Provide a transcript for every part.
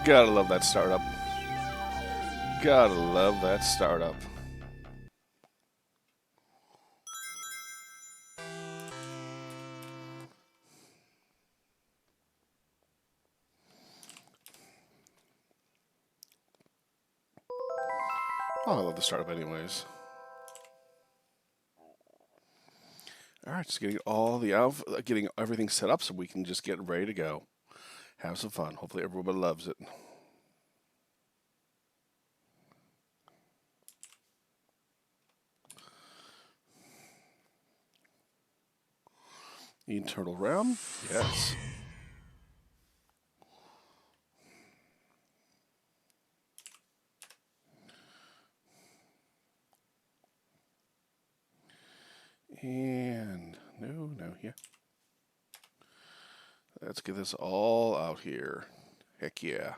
Gotta love that startup. Gotta love that startup. Oh, I love the startup anyways. Alright, just getting all the getting everything set up so we can just get ready to go. Have some fun. Hopefully everybody loves it. Internal realm? Yes. And no, yeah. Let's get this all out here. Heck yeah.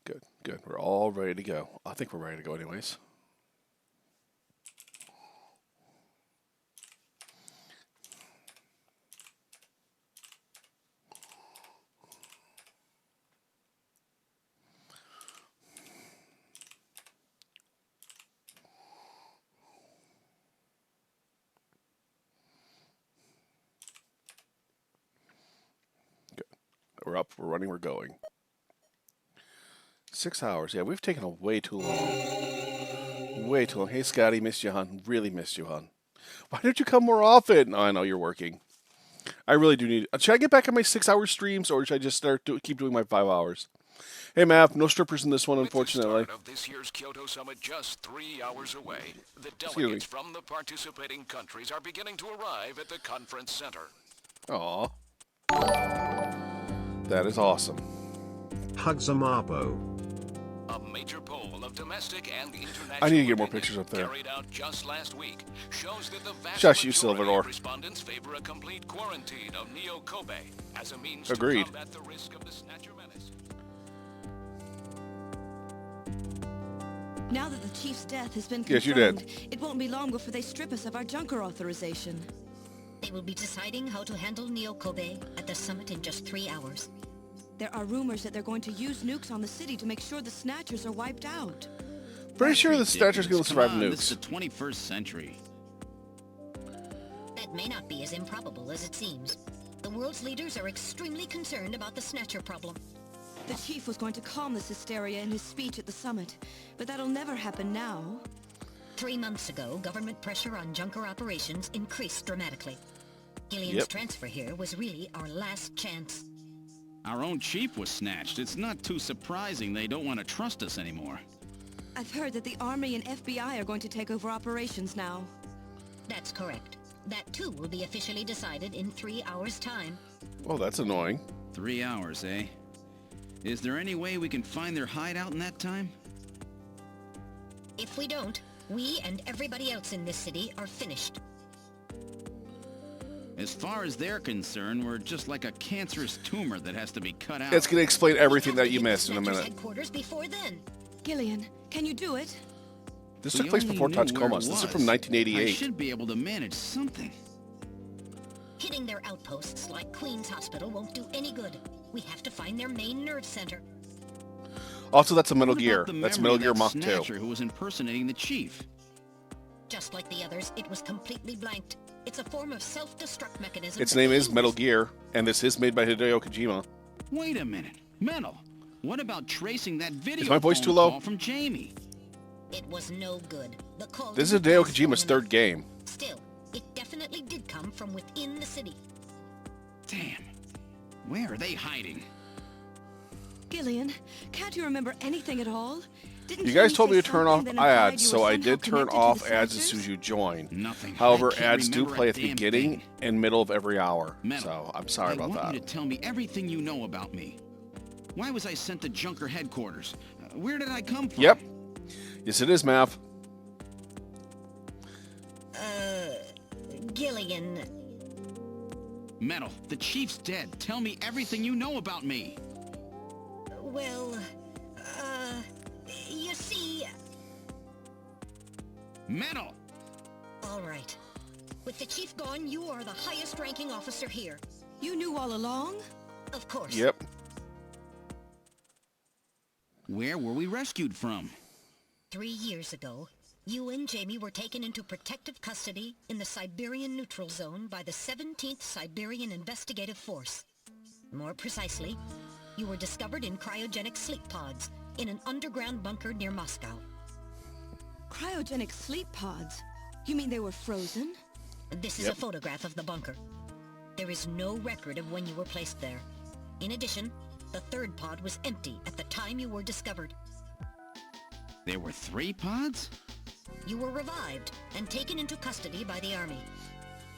Good, good. We're all ready to go. I think we're ready to go anyways. Good. We're up, we're running, we're going. 6 hours. Yeah, we've taken a way too long. Way too long. Hey, Scotty, missed you, hon. Really missed you, hon. Why don't you come more often? Oh, I know you're working. I really do need. Should I get back on my 6 hour streams, or should I just keep doing my 5 hours? Hey, Mav, no strippers in this one, unfortunately. With the start of this year's Kyoto Summit just 3 hours away, the delegates from the participating countries are beginning to arrive at the conference center. Aw. That is awesome. Hugs a Marbo. A major poll of domestic and international I need to get more pictures up there. Carried out just last week shows that the vast Shush you, majority Silverdor. of respondents favor a complete quarantine of Neo Kobe as a means Agreed. to combat the risk of the Snatcher Menace. Now that the chief's death has been Yes, confirmed, you did. it won't be long before they strip us of our junker authorization. They will be deciding how to handle Neo Kobe at the summit in just 3 hours. There are rumors that they're going to use nukes on the city to make sure the Snatchers are wiped out. Pretty sure the Snatcher's going to survive nukes. This is the 21st century. That may not be as improbable as it seems. The world's leaders are extremely concerned about the Snatcher problem. The chief was going to calm this hysteria in his speech at the summit, but that'll never happen now. 3 months ago, government pressure on junker operations increased dramatically. Gillian's transfer here was really our last chance. Our own chief was snatched. It's not too surprising they don't want to trust us anymore. I've heard that the Army and FBI are going to take over operations now. That's correct. That too will be officially decided in 3 hours' time. Well, that's annoying. 3 hours, eh? Is there any way we can find their hideout in that time? If we don't, we and everybody else in this city are finished. As far as they're concerned, we're just like a cancerous tumor that has to be cut out. It's going to explain everything that you We have missed to in a get to minute. headquarters before then. Gillian, can you do it? This We took place only before knew where it Tachicomas. This is from was. I 1988. should be able to manage something. Hitting their outposts like Queen's Hospital won't do any good. We have to find their main nerve center. Also, that's a Metal What Gear. about the That's memory Metal of Gear that Mach 2. Snatcher who was impersonating the chief? Just like the others, it was completely blanked. It's a form of self-destruct mechanism. Its name is Metal Gear, and this is made by Hideo Kojima. Wait a minute. Mental. What about tracing that video my voice phone too low? call from Jamie? It was no good. The call This is didn't Hideo last Kojima's long third enough. game. Still, it definitely did come from within the city. Damn. Where are they hiding? Gillian, can't you remember anything at all? Didn't You guys Jamie told me say to turn off something that implied ads, you so were I somehow did turn connected to off the ads as Snatchers? soon as you join. Nothing. However, I can't ads do remember play a at the damn beginning thing. and middle of every hour. Metal, So I'm sorry about I want that. you to tell me everything you know about me. Why was I sent to Junker headquarters? Where did I come from? Yep. Yes, it is, Mav. Gillian, Metal, the chief's dead. Tell me everything you know about me. well, you see... Metal! All right. With the chief gone, you are the highest-ranking officer here. You knew all along? Of course. Yep. Where were we rescued from? 3 years ago, you and Jamie were taken into protective custody in the Siberian Neutral Zone by the 17th Siberian Investigative Force. More precisely, you were discovered in cryogenic sleep pods in an underground bunker near Moscow. Cryogenic sleep pods? You mean they were frozen? This is a photograph of the bunker. There is no record of when you were placed there. In addition, the third pod was empty at the time you were discovered. There were 3 pods? You were revived and taken into custody by the army.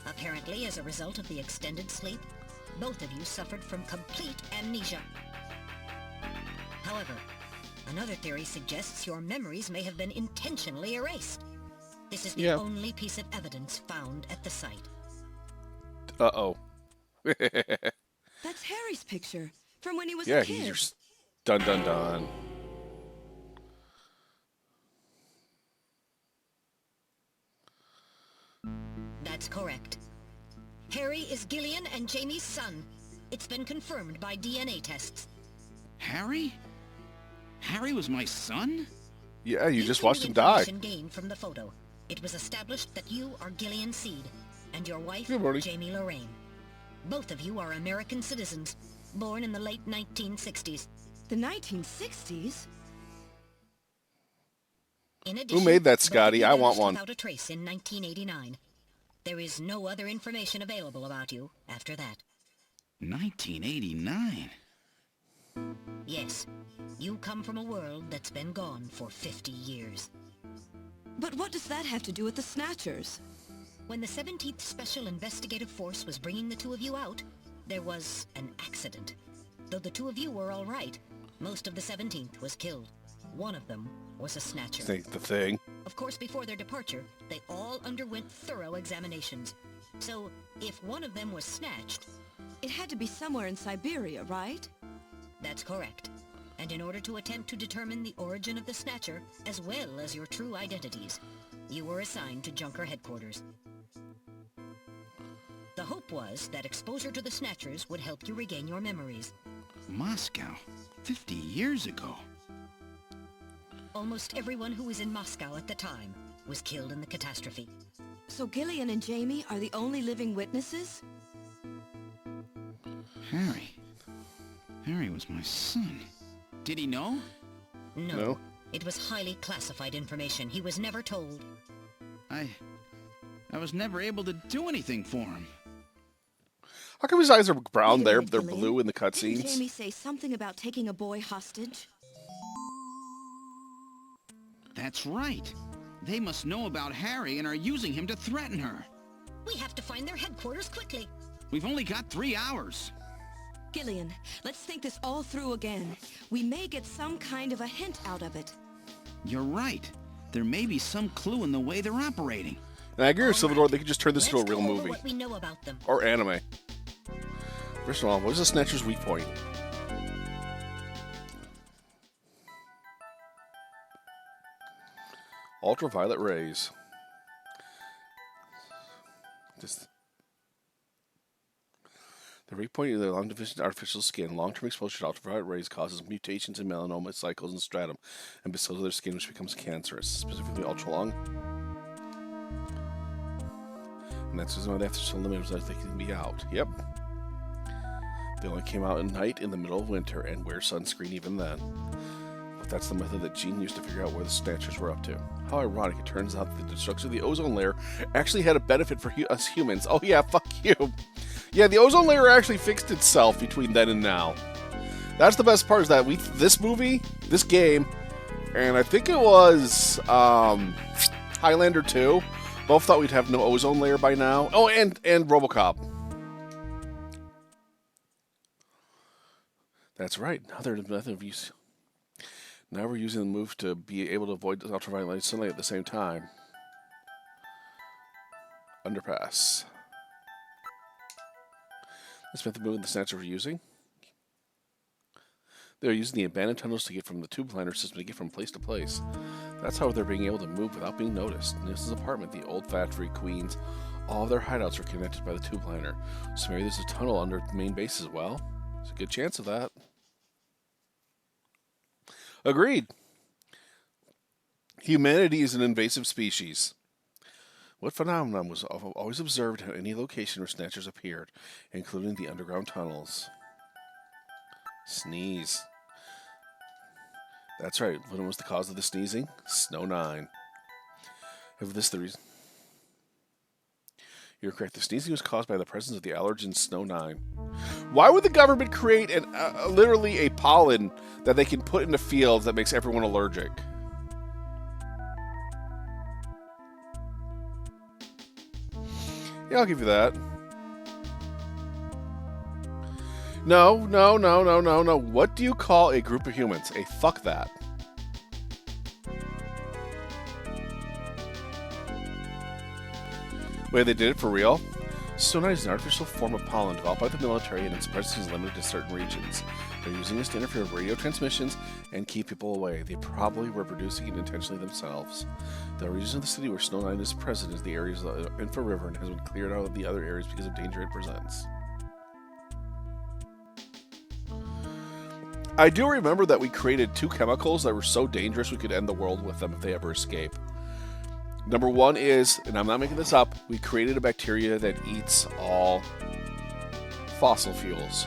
Apparently, as a result of the extended sleep, both of you suffered from complete amnesia. However, another theory suggests your memories may have been intentionally erased. This is the only piece of evidence found at the site. Uh-oh. That's Harry's picture from when he was a Yeah, kid. he's your... Dun, dun, dun. That's correct. Harry is Gillian and Jamie's son. It's been confirmed by DNA tests. Harry? Harry was my son? Yeah, you just Using watched the him die. information gained from the photo, it was established that you are Gillian Seed and your wife, Good morning. Jamie Lorraine. Both of you are American citizens, born in the late 1960s. The 1960s? In addition, made that, both of Scotty? you I want vanished one. Without a trace in 1989. There is no other information available about you after that. 1989? Yes, you come from a world that's been gone for 50 years. But what does that have to do with the Snatchers? When the 17th Special Investigative Force was bringing the two of you out, there was an accident. Though the two of you were all right, most of the 17th was killed. One of them was a Snatcher. Think the thing. Of course, before their departure, they all underwent thorough examinations. So, if one of them was snatched... It had to be somewhere in Siberia, right? That's correct. And in order to attempt to determine the origin of the Snatcher, as well as your true identities, you were assigned to Junker headquarters. The hope was that exposure to the Snatchers would help you regain your memories. Moscow? 50 years ago? Almost everyone who was in Moscow at the time was killed in the catastrophe. So Gillian and Jamie are the only living witnesses? Harry. Harry was my son. Did he know? No. It was highly classified information. He was never told. I was never able to do anything for him. How come his eyes are brown Wait a there, minute, but they're Gillian. blue in the Didn't cutscenes? Jamie say something about taking a boy hostage? That's right. They must know about Harry and are using him to threaten her. We have to find their headquarters quickly. We've only got 3 hours. Gillian, let's think this all through again. We may get some kind of a hint out of it. You're right. There may be some clue in the way they're operating. And I agree with All Salvador, right. they could just turn this into a Let's real go over movie. what we know about them. Or anime. First of all, what is the Snatcher's weak point? Ultraviolet rays. Just the weak point of the long division artificial skin. Long-term exposure to ultraviolet rays causes mutations in melanoma cycles and stratum and basals of their skin, which becomes cancerous, specifically ultra-long. And that's why they have to so limit as they can be out. Yep. They only came out at night in the middle of winter and wear sunscreen even then. But that's the method that Gene used to figure out where the Snatchers were up to. How ironic, it turns out that the destruction of the ozone layer actually had a benefit for us humans. Oh yeah, fuck you. Yeah, the ozone layer actually fixed itself between then and now. That's the best part, is that this movie, this game, and I think it was Highlander 2, both thought we'd have no ozone layer by now. Oh, and RoboCop. That's right. Now they're the method of use. Now we're using the move to be able to avoid the ultraviolet sunlight at the same time. Underpass. This method moving the Snatcher we're using. They're using the abandoned tunnels to get from the tube liner system to get from place to place. That's how they're being able to move without being noticed. Niss's apartment, the old factory, Queens, all of their hideouts are connected by the tube liner. So maybe there's a tunnel under the main base as well. There's a good chance of that. Agreed. Humanity is an invasive species. What phenomenon was always observed at any location where Snatchers appeared, including the underground tunnels? Sneeze. That's right. What was the cause of the sneezing? Snow 9. If this the reason... You're correct. The sneezing was caused by the presence of the allergen Snow 9. Why would the government create literally a pollen that they can put into fields that makes everyone allergic? Yeah, I'll give you that. No. What do you call a group of humans? A fuck that. Wait, they did it for real? Sonite is an artificial form of pollen developed by the military and its presence is limited to certain regions. They're using this to interfere with radio transmissions and keep people away. They probably were producing it intentionally themselves. The region of the city where Snow 9 is present is the areas of the Info River and has been cleared out of the other areas because of danger it presents. I do remember that we created 2 chemicals that were so dangerous we could end the world with them if they ever escape. Number 1 is, and I'm not making this up, we created a bacteria that eats all fossil fuels.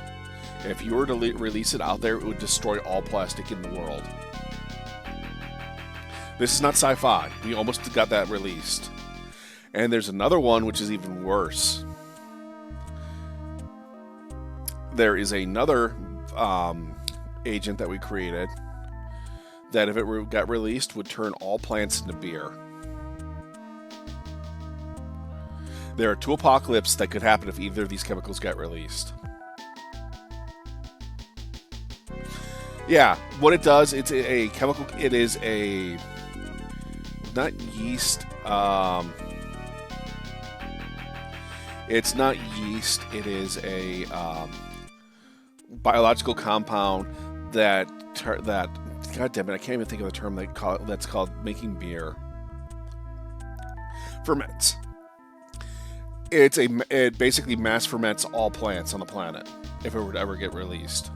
And if you were to release it out there, it would destroy all plastic in the world. This is not sci-fi. We almost got that released. And there's another one which is even worse. There is another agent that we created that if it got released would turn all plants into beer. There are 2 apocalypses that could happen if either of these chemicals got released. Yeah, what it does, it's a chemical, it is a, not yeast, it's not yeast, it is a biological compound that, god damn it, I can't even think of the term that's called making beer. Ferments. It basically mass ferments all plants on the planet if it were to ever get released.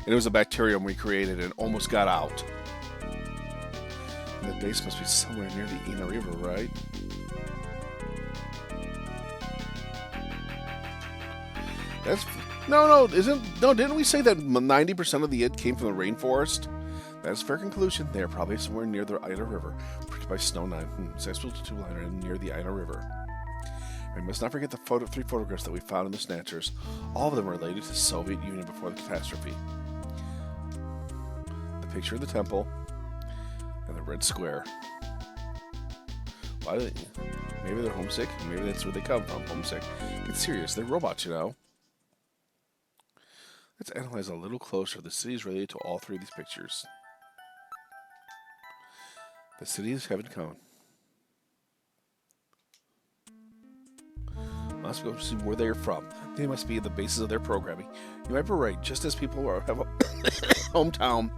And it was a bacterium we created and almost got out. And the base must be somewhere near the Ina River, right? Didn't we say that 90% of the id came from the rainforest? That is a fair conclusion. They are probably somewhere near the Ina River, protected by Snow 9, successful to 2 liner and near the Ina River. We must not forget the 3 photographs that we found in the Snatchers. All of them are related to the Soviet Union before the catastrophe. The picture of the temple and the red square. Why do they? Maybe they're homesick. Maybe that's where they come from. Homesick. Get serious. They're robots, you know. Let's analyze a little closer. The city is related to all 3 of these pictures. The city is Heaven Cone. Must go see where they are from. They must be the basis of their programming. You might be right. Just as people have a hometown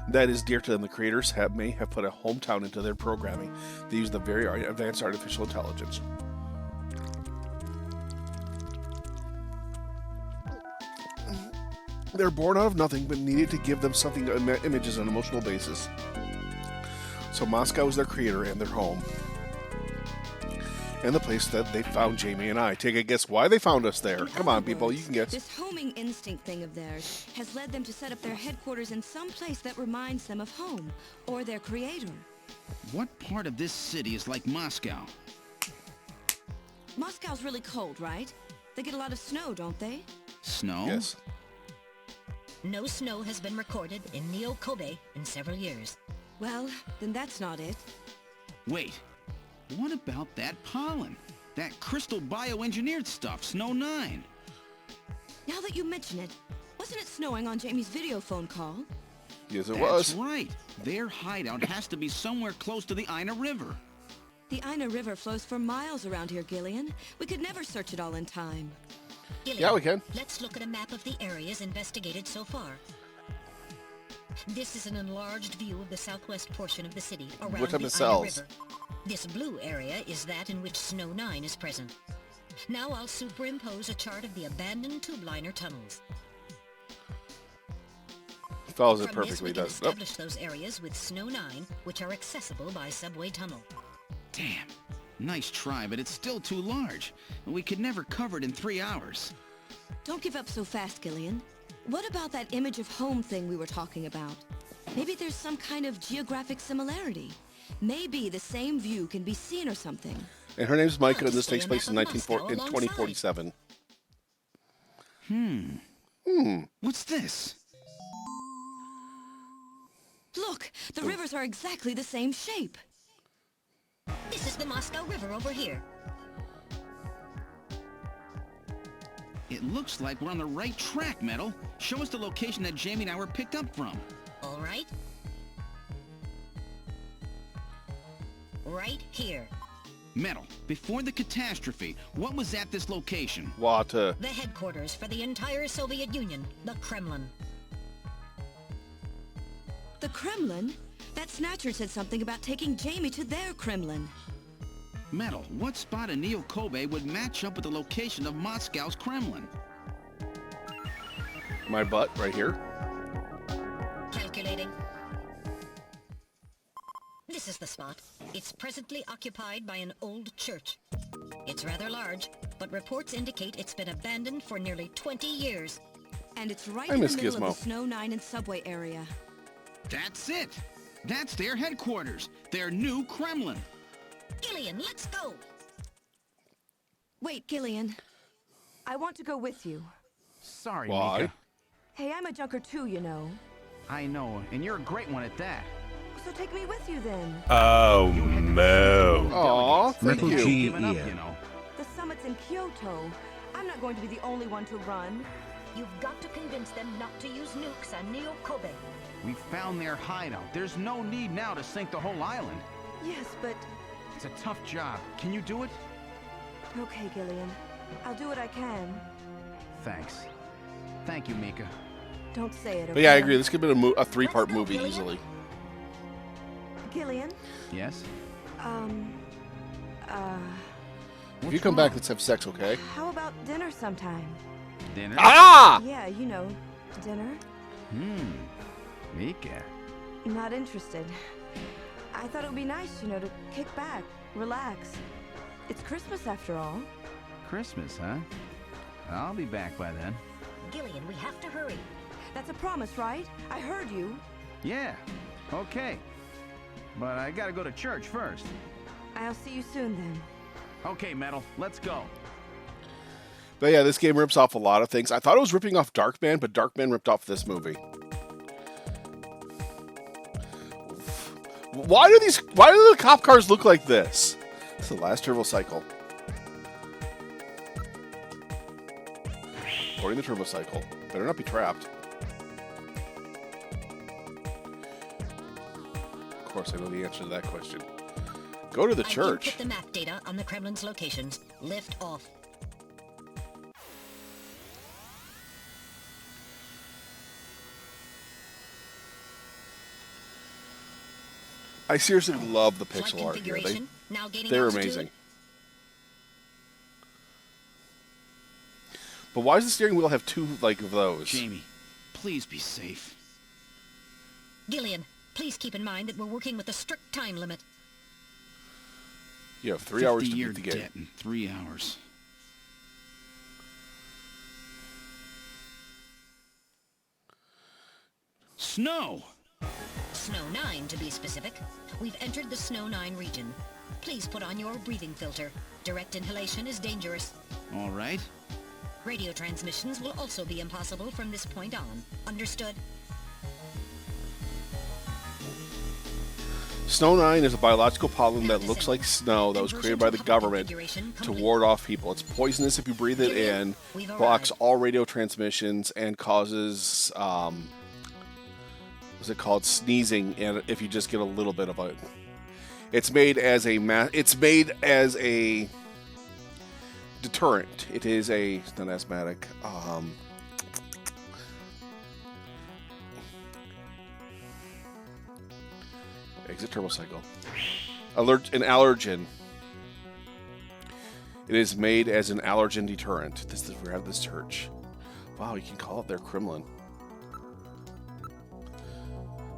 that is dear to them, the creators may have put a hometown into their programming. They use the very advanced artificial intelligence. They're born out of nothing, but needed to give them something, images on an emotional basis. So Moscow is their creator and their home. And the place that they found Jamie and I. Take a guess why they found us there. Come on, people, you can guess. This homing instinct thing of theirs has led them to set up their headquarters in some place that reminds them of home, or their creator. What part of this city is like Moscow? Moscow's really cold, right? They get a lot of snow, don't they? Snow? Yes. No snow has been recorded in Neo-Kobe in several years. Well, then that's not it. Wait, what about that pollen? That crystal bioengineered stuff, Snow 9. Now that you mention it, wasn't it snowing on Jamie's video phone call? Yes, it That's was. right. Their hideout has to be somewhere close to the Ina River. The Ina River flows for miles around here, Gillian. We could never search it all in time. Gillian, Yeah, we can. let's look at a map of the areas investigated so far. This is an enlarged view of the southwest portion of the city around What type the of Ina cells? River. This blue area is that in which Snow 9 is present. Now I'll superimpose a chart of the abandoned tube liner tunnels. Follows it From this, perfectly, we can does. Oh, establish those areas with Snow 9, which are accessible by subway tunnel. Damn. Nice try, but it's still too large. We could never cover it in 3 hours. Don't give up so fast, Gillian. What about that image of home thing we were talking about? Maybe there's some kind of geographic similarity. Maybe the same view can be seen or something. and her name's Micah, and I'll this stay takes a place in map of Moscow 2047. What's this? Look, the rivers are exactly the same shape. This is the Moscow River over here. It looks like we're on the right track, Metal. Show us the location that Jamie and I were picked up from. All right. Right here. Metal, before the catastrophe, what was at this location? Wata. The headquarters for the entire Soviet Union, the Kremlin. The Kremlin? That Snatcher said something about taking Jamie to their Kremlin. Metal, what spot in Neo Kobe would match up with the location of Moscow's Kremlin? My butt right here. Calculating. This is the spot. It's presently occupied by an old church. It's rather large, but reports indicate it's been abandoned for nearly 20 years. And it's right I in the miss middle Gizmo. of the Snow 9 and subway area. That's it! That's their headquarters, their new Kremlin. Gillian, let's go! Wait, Gillian. I want to go with you. Sorry, Why? Mika. Hey, I'm a junker too, you know. I know, and you're a great one at that. So take me with you then. Oh no. Aw, thank Metal you. G Giving up, Ian. you know. The summit's in Kyoto. I'm not going to be the only one to run. You've got to convince them not to use nukes on Neo Kobe. We found their hideout. There's no need now to sink the whole island. Yes, but... It's a tough job. Can you do it? Okay, Gillian. I'll do what I can. Thanks. Thank you, Mika. Don't say it, But yeah, I okay? agree. This could have been a three-part Let's go, movie Gillian. easily. Gillian? Yes? If you come back, let's have sex, okay? How about dinner sometime? Dinner? Ah! Yeah, you know, dinner. Mika. Not interested. I thought it would be nice, you know, to kick back, relax. It's Christmas after all. Christmas, huh? I'll be back by then. Gillian, we have to hurry. That's a promise, right? I heard you. Yeah. Okay. But I gotta go to church first. I'll see you soon then. Okay, Metal. Let's go. But yeah, this game rips off a lot of things. I thought it was ripping off Darkman, but Darkman ripped off this movie. Why do the cop cars look like this? It's the last turbo cycle. Boarding the turbo cycle. Better not be trapped. Of course, I know the answer to that question. Go to the I've church. input the map data on the Kremlin's locations. Lift off. I seriously love the Flight pixel art here. configuration. Now gaining They're altitude. amazing. But why does the steering wheel have two like of those? Jamie, please be safe. Gillian, please keep in mind that we're working with a strict time limit. You have 3 hours to 50-year beat the game. debt in 3 hours. Snow! Snow 9, to be specific. We've entered the Snow 9 region. Please put on your breathing filter. Direct inhalation is dangerous. All right. Radio transmissions will also be impossible from this point on. Understood? Snow 9 is a biological pollen that looks like snow that was created by the government to ward off people. It's poisonous if you breathe it in, blocks all radio transmissions, and causes, what's it called, sneezing, and if you just get a little bit of it. It's made as a deterrent. It is it's not asthmatic. Exit turbo cycle. An allergen. It is made as an allergen deterrent. This is we're at this church. Wow, you can call it their Kremlin.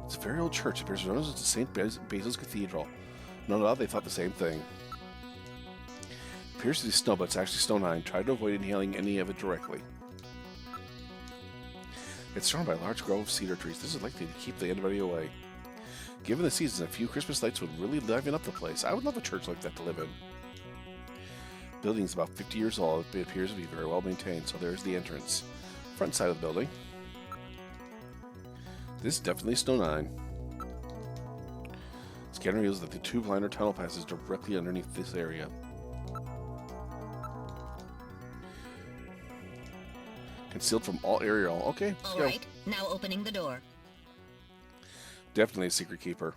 It's a very old church. It appears known as the St. Basil's Cathedral. No doubt they thought the same thing. It appears to be snow, but it's actually snow 9. Try to avoid inhaling any of it directly. It's surrounded by a large grove of cedar trees. This is likely to keep the anybody away. Given the season, a few Christmas lights would really liven up the place. I would love a church like that to live in. The building is about 50 years old. It appears to be very well maintained, so there's the entrance. Front side of the building. This is definitely Snow 9. Scanner reveals that the tube liner tunnel passes directly underneath this area. Concealed from all aerial. Okay, let's go. Alright, now opening the door. Definitely a secret keeper.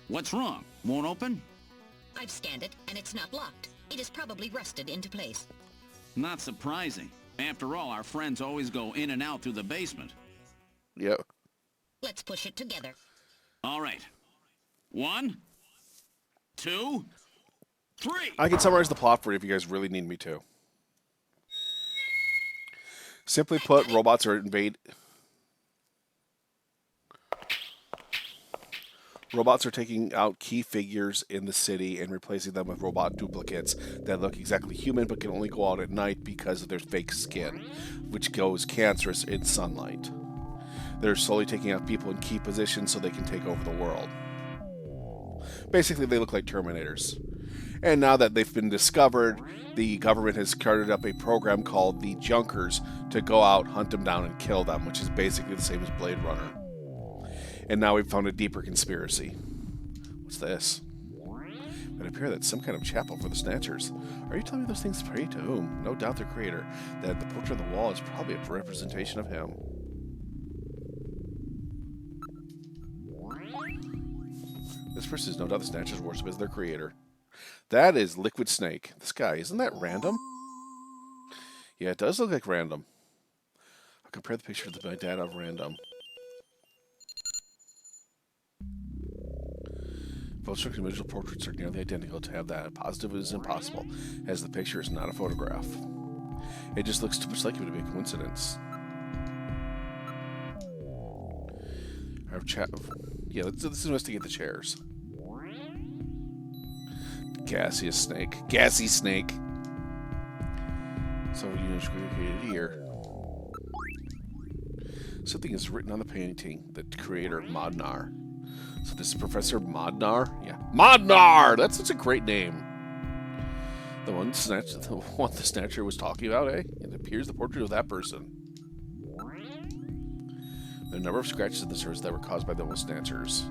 What's wrong? Won't open? I've scanned it, and it's not locked. It is probably rusted into place. Not surprising. After all, our friends always go in and out through the basement. Yep. Let's push it together. All right. 1, 2, 3. I can summarize the plot for you if you guys really need me to. Simply put, robots are Robots are taking out key figures in the city and replacing them with robot duplicates that look exactly human but can only go out at night because of their fake skin, which goes cancerous in sunlight. They're slowly taking out people in key positions so they can take over the world. Basically, they look like Terminators. And now that they've been discovered, the government has started up a program called the Junkers to go out, hunt them down, and kill them, which is basically the same as Blade Runner. And now we've found a deeper conspiracy. What's this? It appears that some kind of chapel for the Snatchers. Are you telling me those things pray to whom? No doubt their creator. That the portrait on the wall is probably a representation of him. This person is no doubt the Snatchers worship as their creator. That is Liquid Snake. This guy, isn't that random? Yeah, it does look like random. I'll compare the picture to my data of random. Both strict individual portraits are nearly identical. To have that positive is impossible, as the picture is not a photograph. It just looks too much like it would be a coincidence. Yeah, let's investigate the chairs. Gaseous snake. Gassy snake. So you created here. Something is written on the painting. The creator, Modnar. So this is Professor Modnar? Yeah. Modnar! That's such a great name. The one the Snatcher was talking about, eh? It appears the portrait of that person. There are a number of scratches in the surface that were caused by the Snatchers.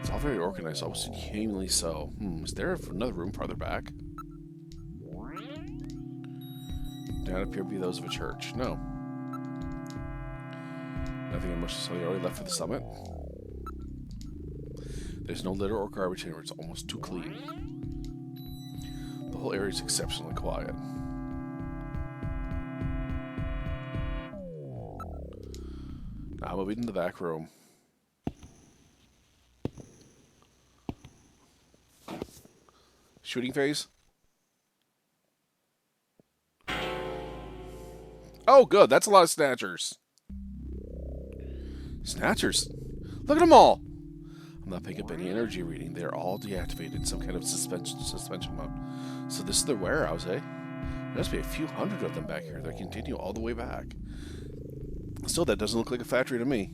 It's all very organized, almost inhumanly so. Is there another room farther back? Don't appear to be those of a church. No. Nothing in much, so they already left for the summit. There's no litter or garbage anywhere. It's almost too clean. The whole area is exceptionally quiet. Now moving into the back room. Shooting phase? Oh, good. That's a lot of Snatchers. Snatchers? Look at them all! I'm not picking up any energy reading. They're all deactivated in some kind of suspension mode. So this is their warehouse, eh? There must be a few hundred of them back here. They continue all the way back. Still, that doesn't look like a factory to me.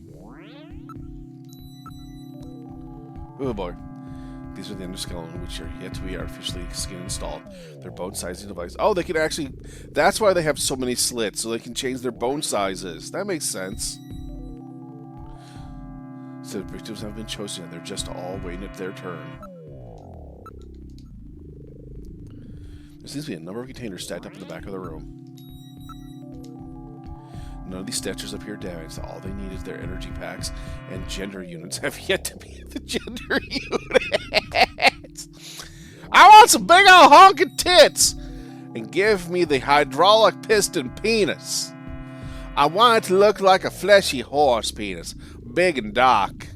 Oh boy. These are the endoskeleton, which are yet to be artificially skin installed. Their bone sizing device. Oh, they can actually... That's why they have so many slits, so they can change their bone sizes. That makes sense. So the victims haven't been chosen yet. They're just all waiting at their turn. There seems to be a number of containers stacked up in the back of the room. None of these Snatchers appear damaged. All they need is their energy packs, and gender units have yet to be the gender units. I want some big old honking tits! And give me the hydraulic piston penis. I want it to look like a fleshy horse penis, big and dark.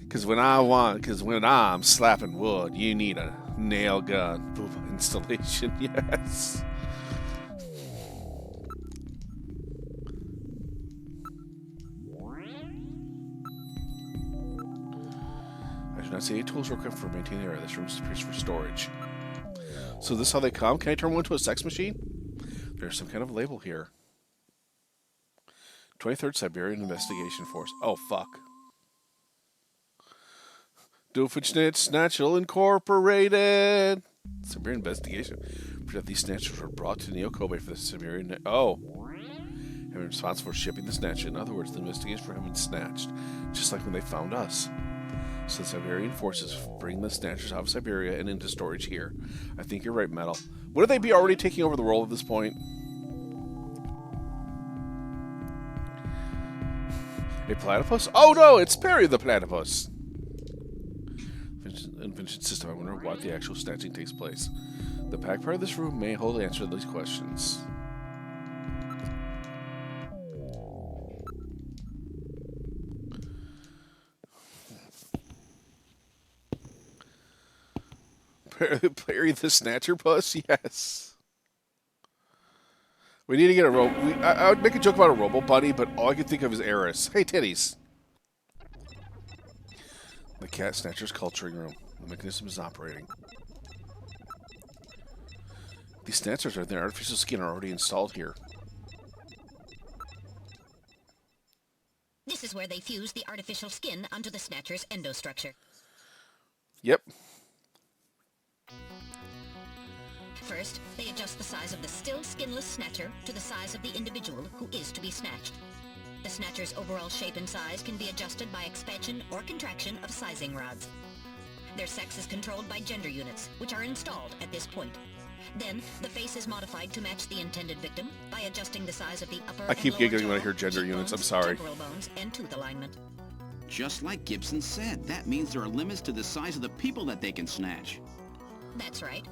Because when I'm slapping wood, you need a nail gun. Booba installation, yes. I do not see any tools required for maintaining the area. This room is used for storage. So this is how they come? Can I turn one into a sex machine? There's some kind of label here. 23rd Siberian Investigation Force. Oh, fuck. Doofenschnitt Snatchel Incorporated. Siberian Investigation. These Snatchers were brought to Neo-Kobe for the Siberian... Oh. And were responsible for shipping the Snatcher. In other words, the investigation for him had snatched. Just like when they found us. So the Siberian forces bring the Snatchers out of Siberia and into storage here. I think you're right, Metal. Wouldn't they be already taking over the world at this point? A platypus? Oh no, it's Perry the platypus! Invention system. I wonder what the actual snatching takes place. The pack part of this room may hold the answer to these questions. Perry the Snatcher Puss? Yes. We need to get a I would make a joke about a Robo Bunny, but all I can think of is Eris. Hey, titties. The Cat Snatcher's culturing room. The mechanism is operating. These Snatchers are their artificial skin are already installed here. This is where they fuse the artificial skin onto the Snatcher's endostructure. Yep. First, they adjust the size of the still skinless Snatcher to the size of the individual who is to be snatched. The Snatcher's overall shape and size can be adjusted by expansion or contraction of sizing rods. Their sex is controlled by gender units, which are installed at this point. Then, the face is modified to match the intended victim by adjusting the size of the upper I keep and lower giggling when I jaw, hear gender units. I'm cheekbones, sorry. temporal bones, and tooth alignment. Just like Gibson said, that means there are limits to the size of the people that they can snatch. That's right.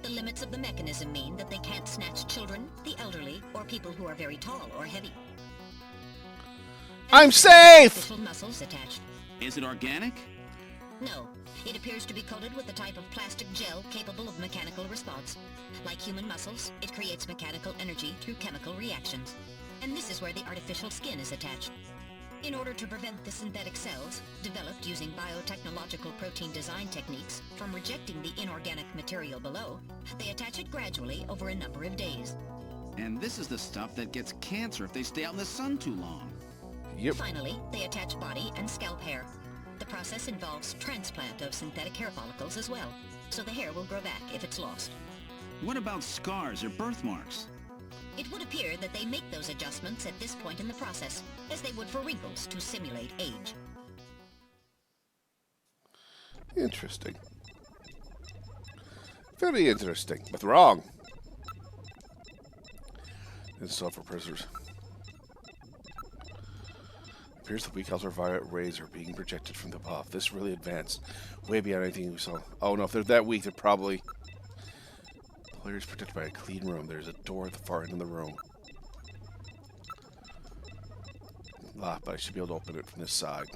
The limits of the mechanism mean that they can't snatch children, the elderly, or people who are very tall or heavy. I'm safe! Artificial muscles attached. Is it organic? No. It appears to be coated with a type of plastic gel capable of mechanical response. Like human muscles, it creates mechanical energy through chemical reactions. And this is where the artificial skin is attached. In order to prevent the synthetic cells, developed using biotechnological protein design techniques, from rejecting the inorganic material below, they attach it gradually over a number of days. And this is the stuff that gets cancer if they stay out in the sun too long. Yep. Finally, they attach body and scalp hair. The process involves transplant of synthetic hair follicles as well, so the hair will grow back if it's lost. What about scars or birthmarks? It would appear that they make those adjustments at this point in the process, as they would for wrinkles to simulate age. Interesting. Very interesting, but wrong. This is software prisoners. Appears the weak ultraviolet rays are being projected from the above. This really advanced, way beyond anything we saw. Oh no, if they're that weak, they're probably... The player is protected by a clean room. There's a door at the far end of the room. Locked, but I should be able to open it from this side.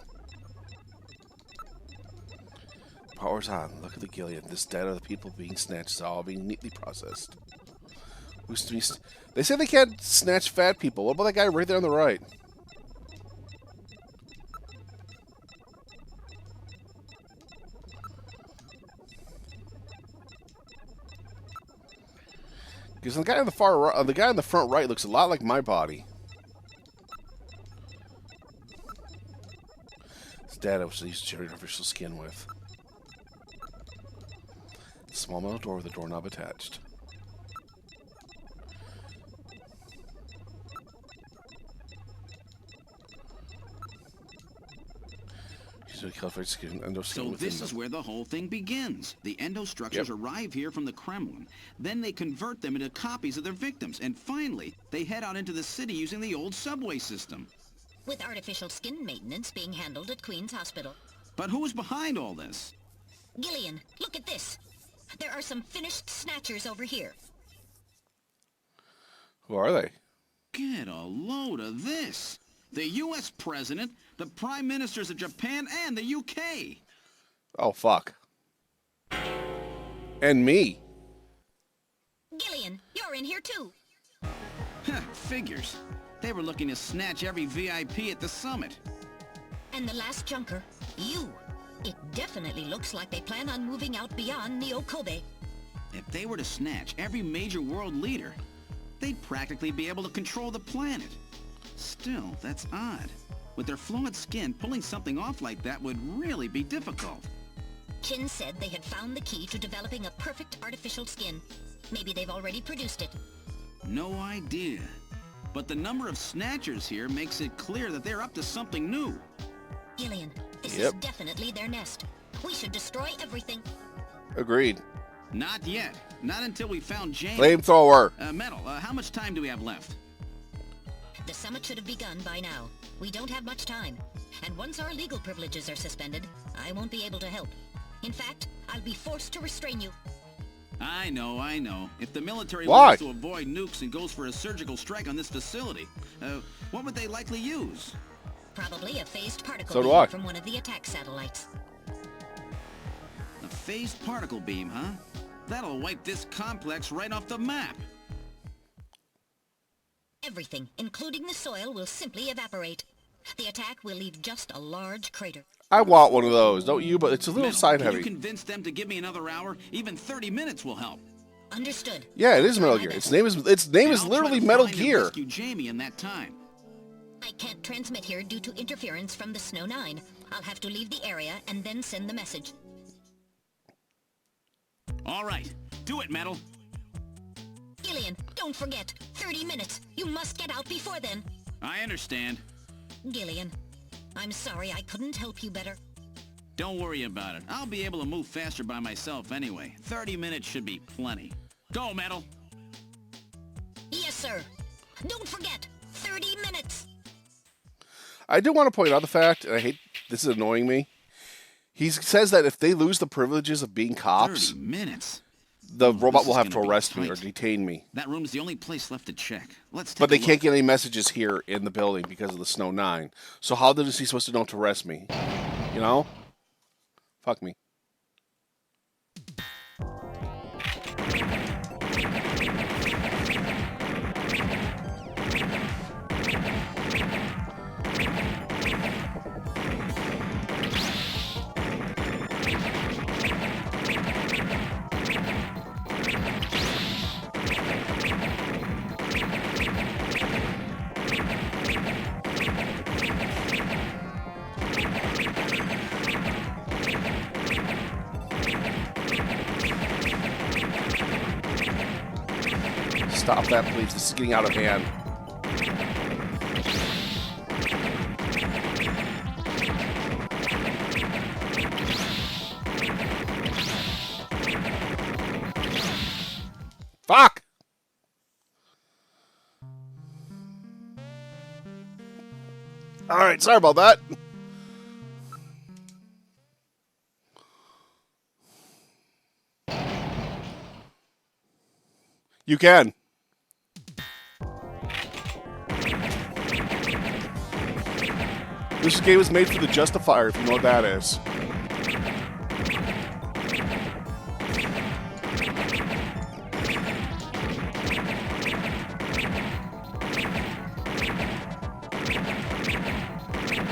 Power's on. Look at the Gilead. This data of the people being snatched is all being neatly processed. Who's to be they say they can't snatch fat people. What about that guy right there on the right? Because the guy on the far right, the guy in the front right looks a lot like my body. It's data which they used to generate artificial skin with. Small metal door with a doorknob attached. calcified skin, endoskin So within this is them. where the whole thing begins. The endostructures arrive here from the Kremlin. Then they convert them into copies of their victims. And finally, they head out into the city using the old subway system. With artificial skin maintenance being handled at Queen's Hospital. But who's behind all this? Gillian, look at this. There are some finished snatchers over here. Who are they? Get a load of this. The U.S. President, the Prime Ministers of Japan, and the UK. Oh, fuck. And me. Gillian, you're in here too. Figures. They were looking to snatch every VIP at the summit. And the last junker, you. It definitely looks like they plan on moving out beyond Neo-Kobe. If they were to snatch every major world leader, they'd practically be able to control the planet. Still, that's odd. With their flawed skin, pulling something off like that would really be difficult. Chin said they had found the key to developing a perfect artificial skin. Maybe they've already produced it. No idea. But the number of snatchers here makes it clear that they're up to something new. Gillian, this Yep. is definitely their nest. We should destroy everything. Agreed. Not yet. Not until we found Jane. Flamethrower. Metal, how much time do we have left? The summit should have begun by now. We don't have much time. And once our legal privileges are suspended, I won't be able to help. In fact, I'll be forced to restrain you. I know. If the military Why? wants to avoid nukes and goes for a surgical strike on this facility, what would they likely use? Probably a phased particle So do beam I. from one of the attack satellites. A phased particle beam, huh? That'll wipe this complex right off the map. Everything, including the soil, will simply evaporate. The attack will leave just a large crater. I want one of those, don't you? But it's a little Metal, side can heavy. you convince them to give me another hour? Even 30 minutes will help. Understood. Yeah, it is Metal Try my Gear. best. Its name And is I'll literally try to Metal find and Gear. rescue Jamie in that time. I can't transmit here due to interference from the Snow 9. I'll have to leave the area and then send the message. All right, do it, Metal. Gillian, don't forget. 30 minutes. You must get out before then. I understand. Gillian, I'm sorry I couldn't help you better. Don't worry about it. I'll be able to move faster by myself anyway. 30 minutes should be plenty. Go, Metal. Yes, sir. Don't forget. 30 minutes. I do want to point out the fact, and I hate this is annoying me. He says that if they lose the privileges of being cops, 30 minutes. the Oh, robot this will is have to gonna be arrest me or tight. detain me. That room's the only place left to check. Let's take But they a can't look. get any messages here in the building because of the Snow 9. So how is he supposed to know to arrest me? You know? Fuck me. Stop that, please. This is getting out of hand. Fuck! Alright, sorry about that. You can. This game was made for the Justifier, if you know what that is.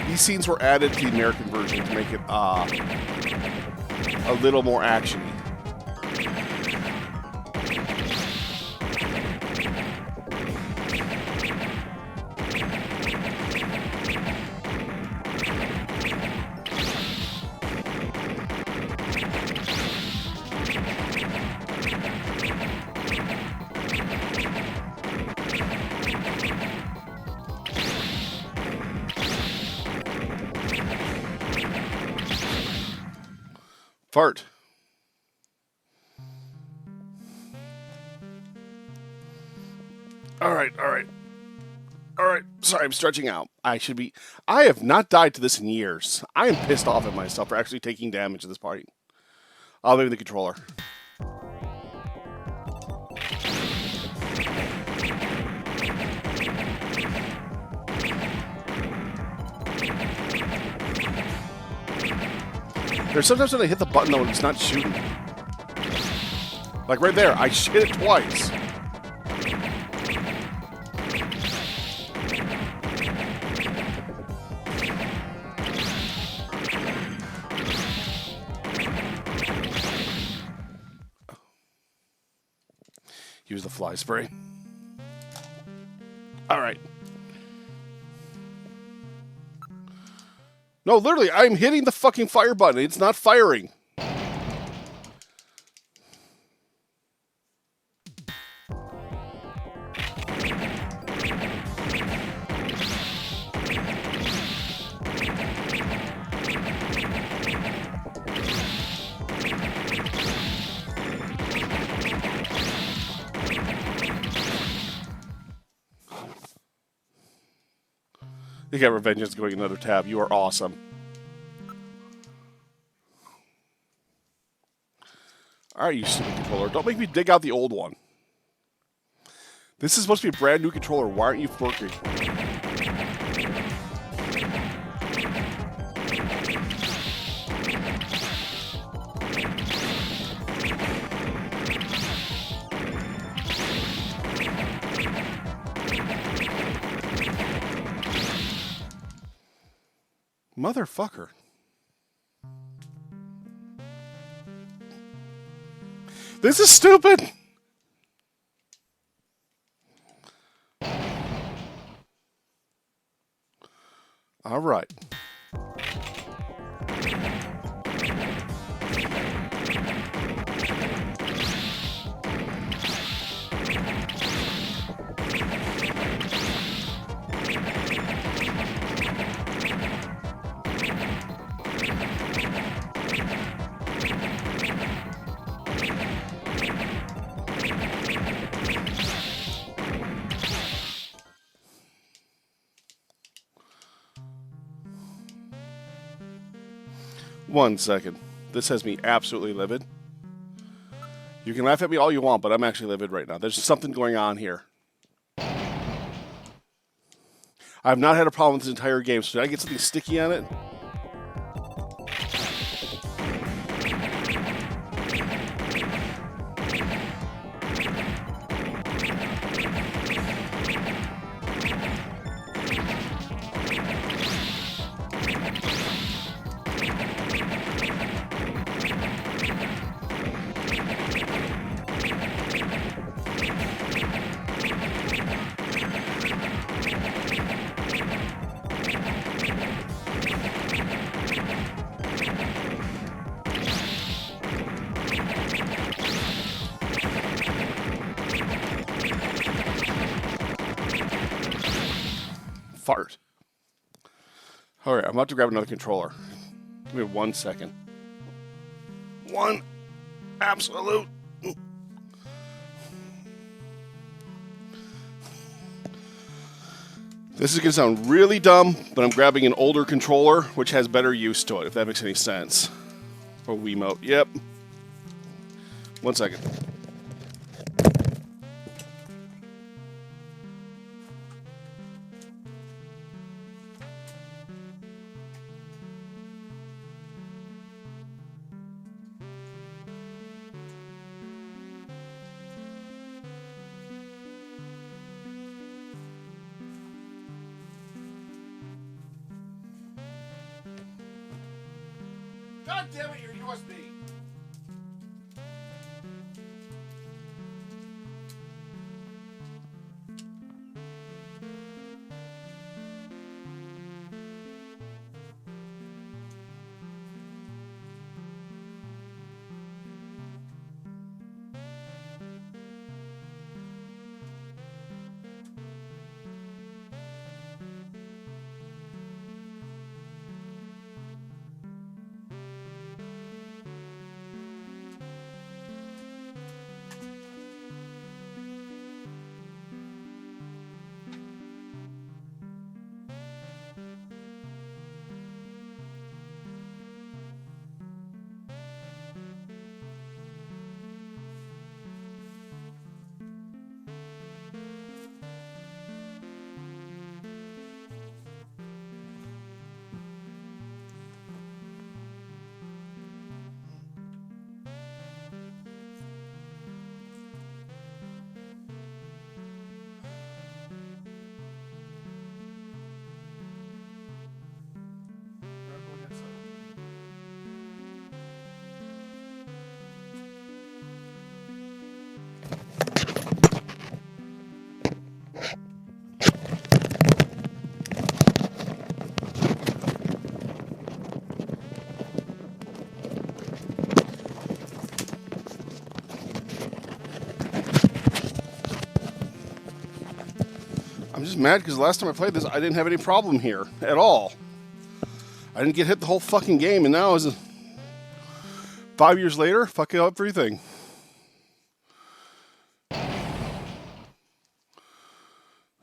These scenes were added to the American version to make it a little more actiony. Fart. All right, all right. All right. Sorry, I'm stretching out. I have not died to this in years. I am pissed off at myself for actually taking damage at this party. I'll maybe the controller. There's sometimes when I hit the button though and it's not shooting. Like right there, I hit it twice. Use the fly spray. All right. No, literally, I'm hitting the fucking fire button. It's not firing. You got Revengeance going another tab. You are awesome. Alright, you stupid controller. Don't make me dig out the old one. This is supposed to be a brand new controller. Why aren't you working? Motherfucker. This is stupid. All right. One second. This has me absolutely livid. You can laugh at me all you want, but I'm actually livid right now. There's something going on here. I've not had a problem with this entire game, so did I get something sticky on it? Fart. Alright, I'm about to grab another controller. Give me 1 second. One absolute. This is going to sound really dumb, but I'm grabbing an older controller, which has better use to it, if that makes any sense. Or Wiimote. Yep. 1 second. God damn it, your USB! I'm just mad because the last time I played this, I didn't have any problem here at all. I didn't get hit the whole fucking game, and now, 5 years later, fuck up everything.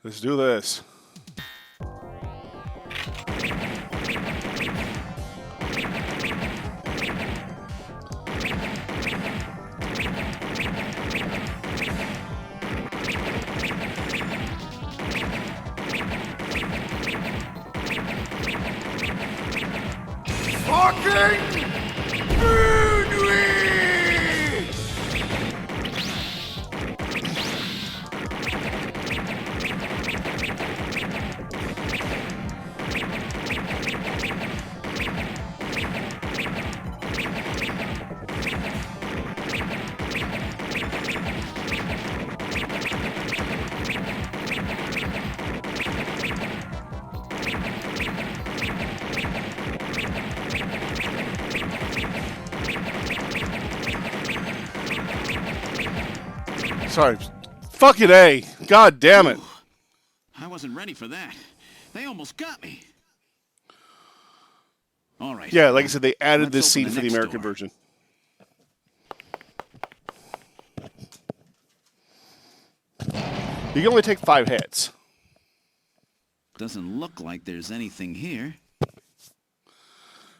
Let's do this. Fucking sorry. Fucking A. God damn it. I wasn't ready for that. They almost got me. All right. Yeah, like I said, they added Let's this open scene the for the next American door. version. You can only take 5 hits. Doesn't look like there's anything here.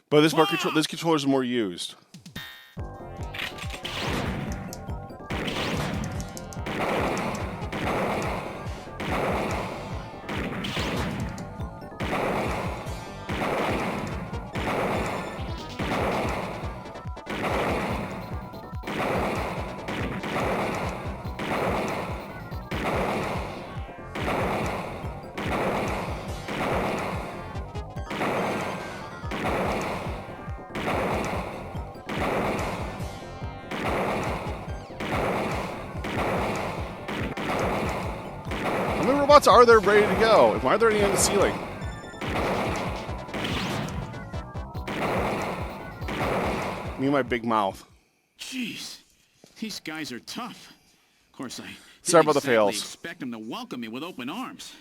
But this controller is more used. How many robots are there ready to go? And why are there any on the ceiling? Me and my big mouth. Jeez, these guys are tough. Of course, I didn't Sorry about the exactly fails. expect them to welcome me with open arms.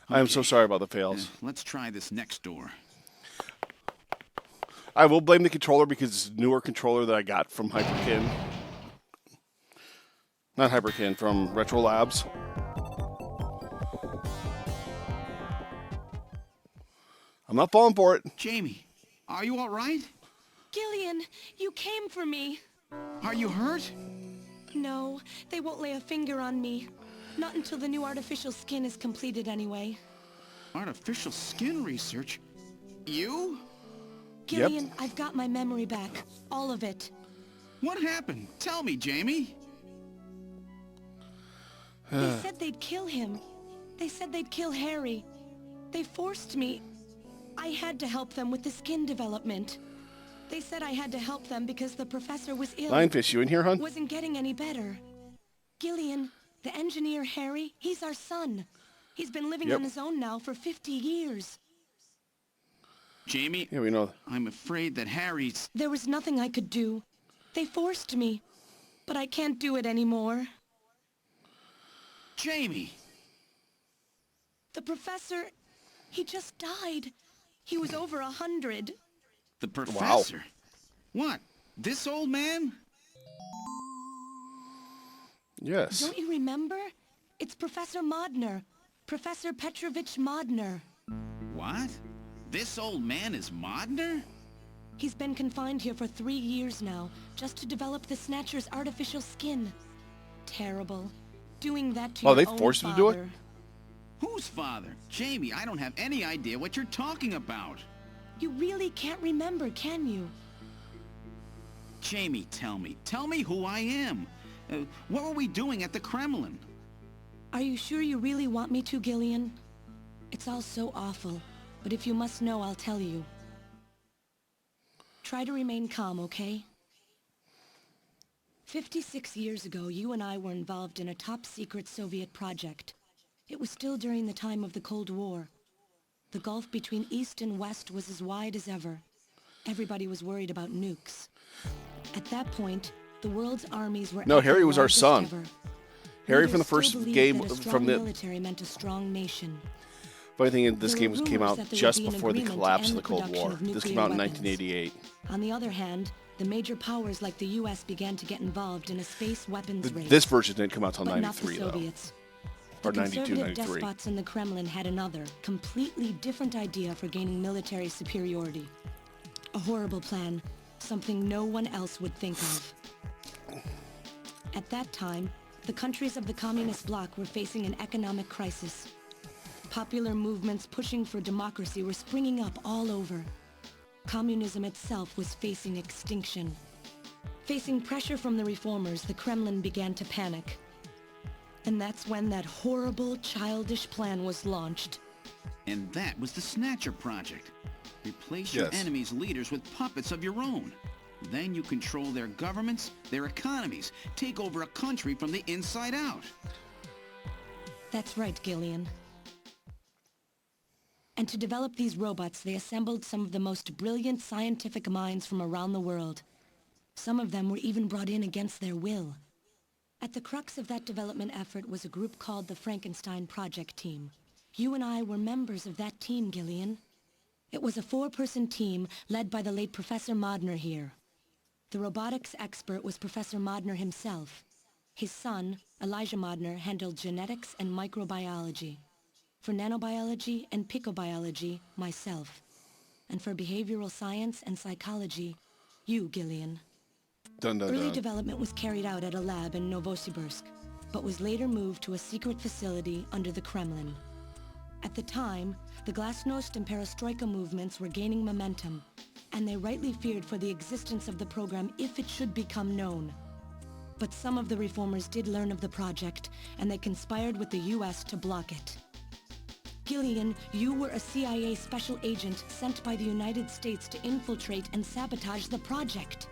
I am so sorry about the fails. Let's try this next door. I will blame the controller because it's a newer controller that I got from Hyperkin. Not Hyperkin, from Retro Labs. I'm not falling for it. Jamie, are you all right? Gillian, you came for me. Are you hurt? No, they won't lay a finger on me. Not until the new artificial skin is completed anyway. Artificial skin research? You? Gillian, I've got my memory back. All of it. What happened? Tell me, Jamie. They said they'd kill him. They said they'd kill Harry. They forced me. I had to help them with the skin development. They said I had to help them because the professor was ill. Lionfish, you in here, hon? Wasn't getting any better. Gillian, the engineer Harry, he's our son. He's been living on his own now for 50 years. Jamie, Yeah, we know. I'm afraid that Harry's... There was nothing I could do. They forced me. But I can't do it anymore. Jamie! The professor, he just died. He was over 100. The professor? What? This old man? Yes. Don't you remember? It's Professor Modner. Professor Petrovich Modner. What? This old man is Modner? He's been confined here for 3 years now, just to develop the Snatcher's artificial skin. Terrible. Doing that to Oh, your they own forced him to do it? father. Whose father? Jamie, I don't have any idea what you're talking about. You really can't remember, can you? Jamie, tell me. Tell me who I am. What were we doing at the Kremlin? Are you sure you really want me to, Gillian? It's all so awful, but if you must know, I'll tell you. Try to remain calm, okay? 56 years ago, you and I were involved in a top-secret Soviet project. It was still during the time of the Cold War. The gulf between East and West was as wide as ever. Everybody was worried about nukes. At that point, the world's armies were No, at their Harry was our largest son. ever. Harry from the Leaders still first believed game that a strong from the military meant a strong nation. funny thing is this There game were came rumors out that there just would be an before the agreement to collapse of end the Cold production War. of This came nuclear out in weapons. 1988. On the other hand, the major powers like the U.S. began to get involved in a space weapons race. This version didn't come out till but not the 93 though. Soviets. Or The 92, conservative 93. despots in the Kremlin had another, completely different idea for gaining military superiority. A horrible plan, something no one else would think of. At that time, the countries of the communist bloc were facing an economic crisis. Popular movements pushing for democracy were springing up all over. Communism itself was facing extinction. Facing pressure from the reformers, the Kremlin began to panic. And that's when that horrible, childish plan was launched. And that was the Snatcher project. Replace your Yes. enemies' leaders with puppets of your own. Then you control their governments, their economies, take over a country from the inside out. That's right, Gillian. And to develop these robots, they assembled some of the most brilliant scientific minds from around the world. Some of them were even brought in against their will. At the crux of that development effort was a group called the Frankenstein Project Team. You and I were members of that team, Gillian. It was a 4-person team led by the late Professor Modner here. The robotics expert was Professor Modner himself. His son, Elijah Modner, handled genetics and microbiology. For nanobiology and picobiology, myself. And for behavioral science and psychology, you, Gillian. Dun, dun, Early dun. development was carried out at a lab in Novosibirsk, but was later moved to a secret facility under the Kremlin. At the time, the Glasnost and Perestroika movements were gaining momentum, and they rightly feared for the existence of the program if it should become known. But some of the reformers did learn of the project, and they conspired with the US to block it. Gillian, you were a CIA special agent sent by the United States to infiltrate and sabotage the project.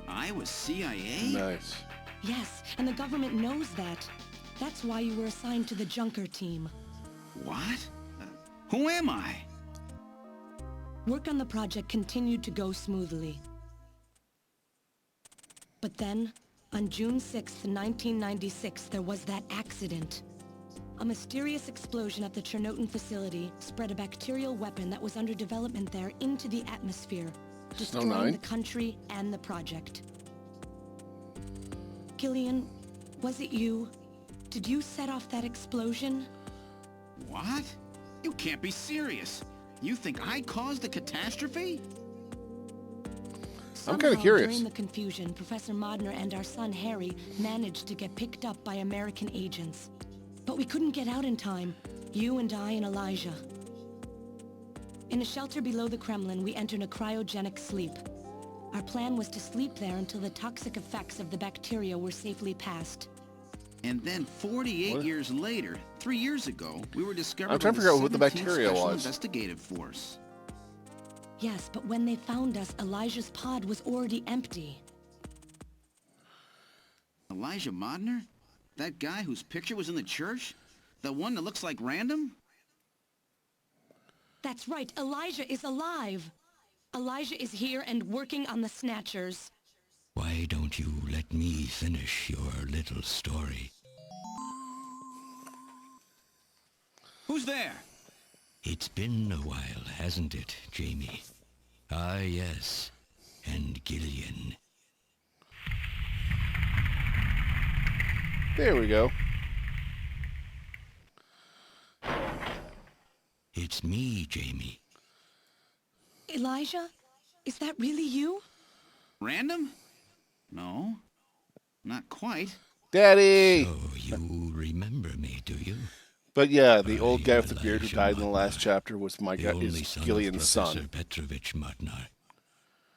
I was CIA? Nice. Yes, and the government knows that. That's why you were assigned to the Junker team. What? Who am I? Work on the project continued to go smoothly. But then, on June 6th, 1996, there was that accident. A mysterious explosion at the Chernobyl facility spread a bacterial weapon that was under development there into the atmosphere, destroying 9? the country and the project. Gillian, was it you? Did you set off that explosion? What? You can't be serious. You think I caused the catastrophe? I'm kinda Somehow, curious. During the confusion, Professor Modner and our son Harry managed to get picked up by American agents. But we couldn't get out in time. You and I and Elijah. In a shelter below the Kremlin, we entered a cryogenic sleep. Our plan was to sleep there until the toxic effects of the bacteria were safely passed. And then 48 What? years later, 3 years ago, we were discovered I'm trying by to figure out the what the 17th bacteria Special was. Investigative Force. Yes, but when they found us, Elijah's pod was already empty. Elijah Modner? That guy whose picture was in the church? The one that looks like Random? That's right, Elijah is alive. Elijah is here and working on the Snatchers. Why don't you let me finish your little story? Who's there? It's been a while, hasn't it, Jamie? Ah, yes. And Gillian. There we go. It's me, Jamie. Elijah? Is that really you? Random? No. Not quite. Daddy! Oh, you remember me, do you? But yeah, the old guy I'm with the beard who Elijah died in the Modner, last chapter was my The guy, only is son of Gillian's Professor son. Petrovich Modnar.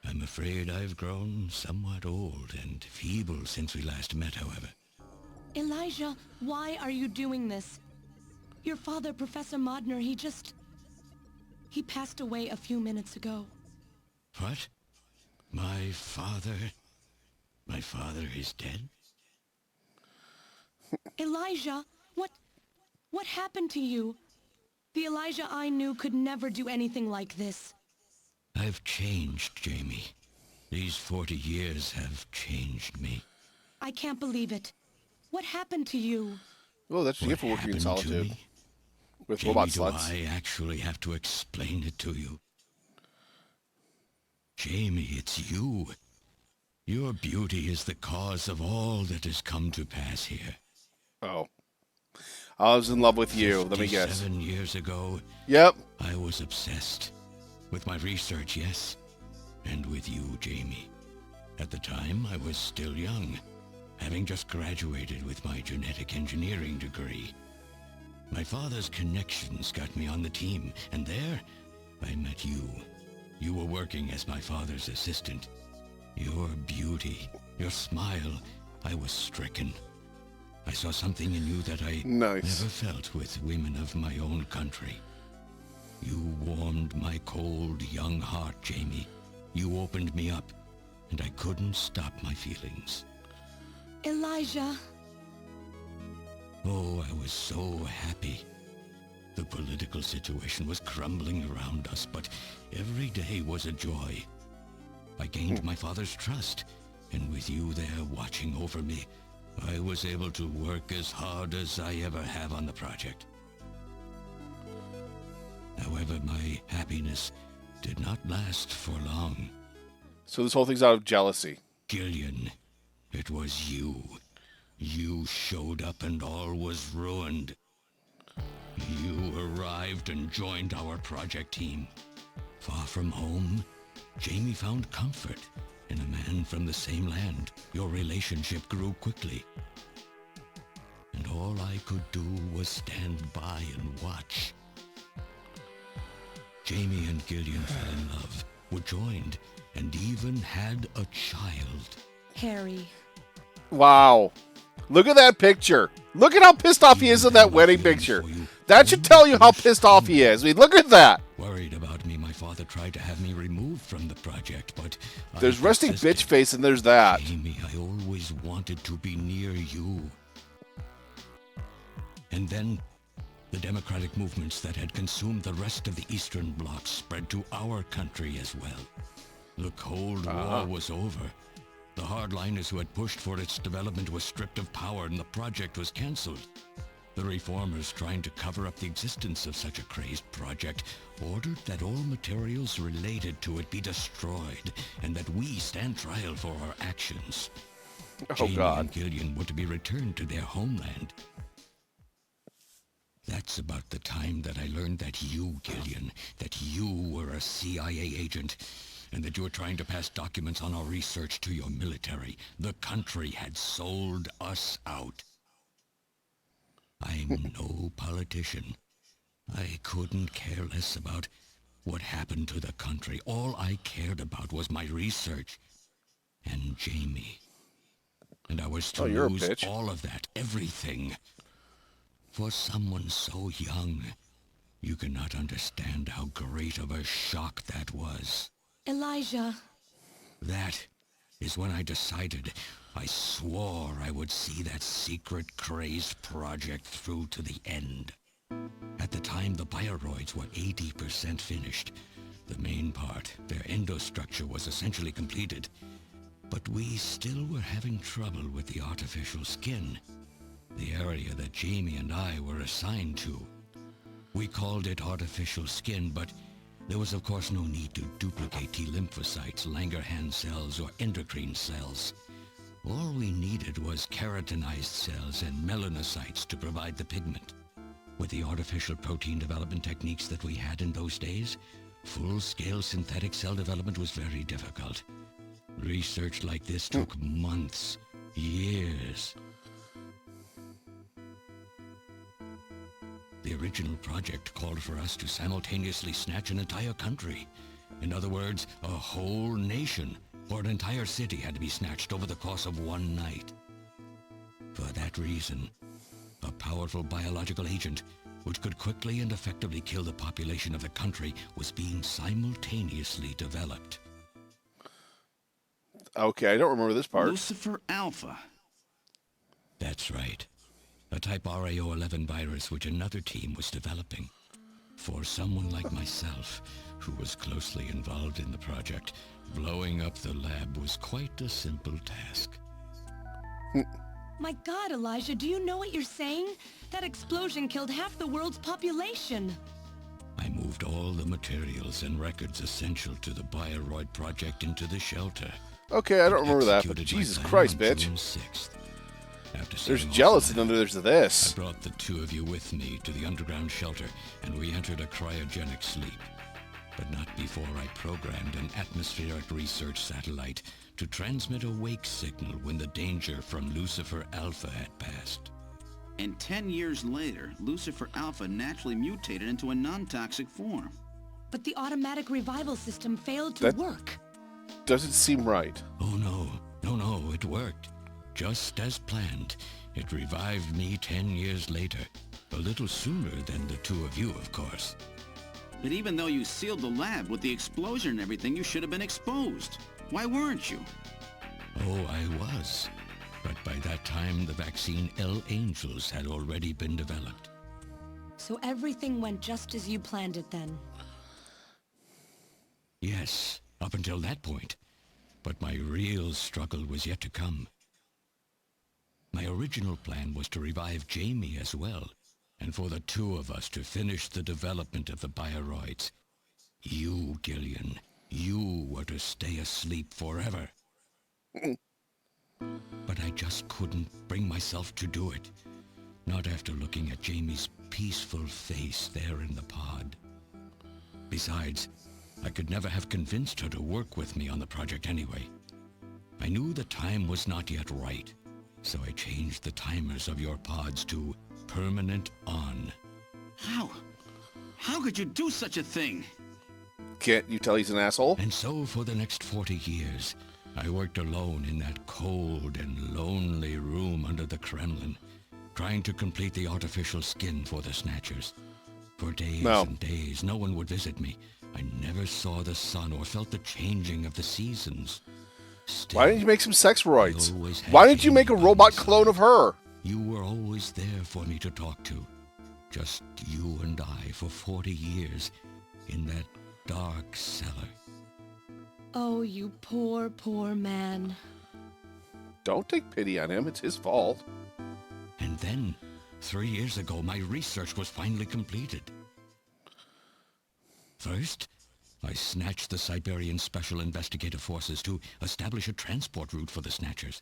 I'm afraid I've grown somewhat old and feeble since we last met, however. Elijah, why are you doing this? Your father, Professor Modner, he passed away a few minutes ago. What? My father is dead? Elijah, what happened to you? The Elijah I knew could never do anything like this. I've changed, Jamie. These 40 years have changed me. I can't believe it. What happened to you? Oh, that's what you get for What working in happened to solitude. me? With Jamie, robot do sluts. I actually have to explain it to you? Jamie, it's you. Your beauty is the cause of all that has come to pass here. Oh. I was in love with you. Let me guess. 7 years ago, Yep. I was obsessed. With my research, yes. And with you, Jamie. At the time, I was still young, having just graduated with my genetic engineering degree. My father's connections got me on the team, and there, I met you. You were working as my father's assistant. Your beauty, your smile, I was stricken. I saw something in you that I never felt with women of my own country. You warmed my cold, young heart, Jamie. You opened me up, and I couldn't stop my feelings. Elijah. Oh, I was so happy. The political situation was crumbling around us, but every day was a joy. I gained my father's trust, and with you there watching over me, I was able to work as hard as I ever have on the project. However, my happiness did not last for long. So this whole thing's out of jealousy. Gillian, it was you. You showed up and all was ruined. You arrived and joined our project team. Far from home, Jamie found comfort in a man from the same land. Your relationship grew quickly. And all I could do was stand by and watch. Jamie and Gillian fell in love, were joined, and even had a child. Harry. Wow. Look at that picture. Look at how pissed off he is in that wedding picture. That should tell you how pissed off he is. I mean, look at that. Worried about me, my father tried to have me removed from the project, but there's resting bitch face and there's that. Jamie, I always wanted to be near you. And then the democratic movements that had consumed the rest of the Eastern Bloc spread to our country as well. The Cold War was over. The hardliners who had pushed for its development were stripped of power and the project was cancelled. The reformers, trying to cover up the existence of such a crazed project, ordered that all materials related to it be destroyed and that we stand trial for our actions. Jamie and Gillian were to be returned to their homeland. That's about the time that I learned that you, Gillian, that you were a CIA agent, and that you were trying to pass documents on our research to your military. The country had sold us out. I'm no politician. I couldn't care less about what happened to the country. All I cared about was my research and Jamie. And I was to lose all of that, everything. For someone so young, you cannot understand how great of a shock that was. Elijah. That is when I decided, I swore I would see that secret crazed project through to the end. At the time, the bioroids were 80% finished. The main part, their endostructure, was essentially completed. But we still were having trouble with the artificial skin, the area that Jamie and I were assigned to. We called it artificial skin, but there was of course no need to duplicate T lymphocytes, Langerhans cells, or endocrine cells. All we needed was keratinized cells and melanocytes to provide the pigment. With the artificial protein development techniques that we had in those days, full-scale synthetic cell development was very difficult. Research like this took months, years. The original project called for us to simultaneously snatch an entire country. In other words, a whole nation, or an entire city, had to be snatched over the course of one night. For that reason, a powerful biological agent, which could quickly and effectively kill the population of the country, was being simultaneously developed. Okay, I don't remember this part. Lucifer Alpha. That's right. A type RAO11 virus which another team was developing. For someone like myself, who was closely involved in the project, blowing up the lab was quite a simple task. My God, Elijah, do you know what you're saying? That explosion killed half the world's population. I moved all the materials and records essential to the Bioroid project into the shelter. Okay, I don't remember that, but Executed Jesus my plan Christ, on bitch. June 6th. After There's seeing jealous, also and then that, there's this. I brought the two of you with me to the underground shelter, and we entered a cryogenic sleep. But not before I programmed an atmospheric research satellite to transmit a wake signal when the danger from Lucifer Alpha had passed. And 10 years later, Lucifer Alpha naturally mutated into a non-toxic form. But the automatic revival system failed to That- work. Doesn't seem right. Oh no, it worked. Just as planned. It revived me 10 years later. A little sooner than the two of you, of course. But even though you sealed the lab with the explosion and everything, you should have been exposed. Why weren't you? Oh, I was. But by that time, the vaccine L Angels had already been developed. So everything went just as you planned it then. Yes, up until that point. But my real struggle was yet to come. My original plan was to revive Jamie as well, and for the two of us to finish the development of the Bioroids. You, Gillian, you were to stay asleep forever. But I just couldn't bring myself to do it. Not after looking at Jamie's peaceful face there in the pod. Besides, I could never have convinced her to work with me on the project anyway. I knew the time was not yet right, so I changed the timers of your pods to permanent on. How? How could you do such a thing? Can't you tell he's an asshole? And so for the next 40 years, I worked alone in that cold and lonely room under the Kremlin, trying to complete the artificial skin for the Snatchers. For days and days, no one would visit me. I never saw the sun or felt the changing of the seasons. Still, Why didn't you make some sex roids? I always had Why didn't you make a Jamie by robot my clone side. of her? You were always there for me to talk to. Just you and I for 40 years in that dark cellar. Oh, you poor, poor man. Don't take pity on him. It's his fault. And then, 3 years ago, my research was finally completed. First, I snatched the Siberian Special Investigative Forces to establish a transport route for the Snatchers.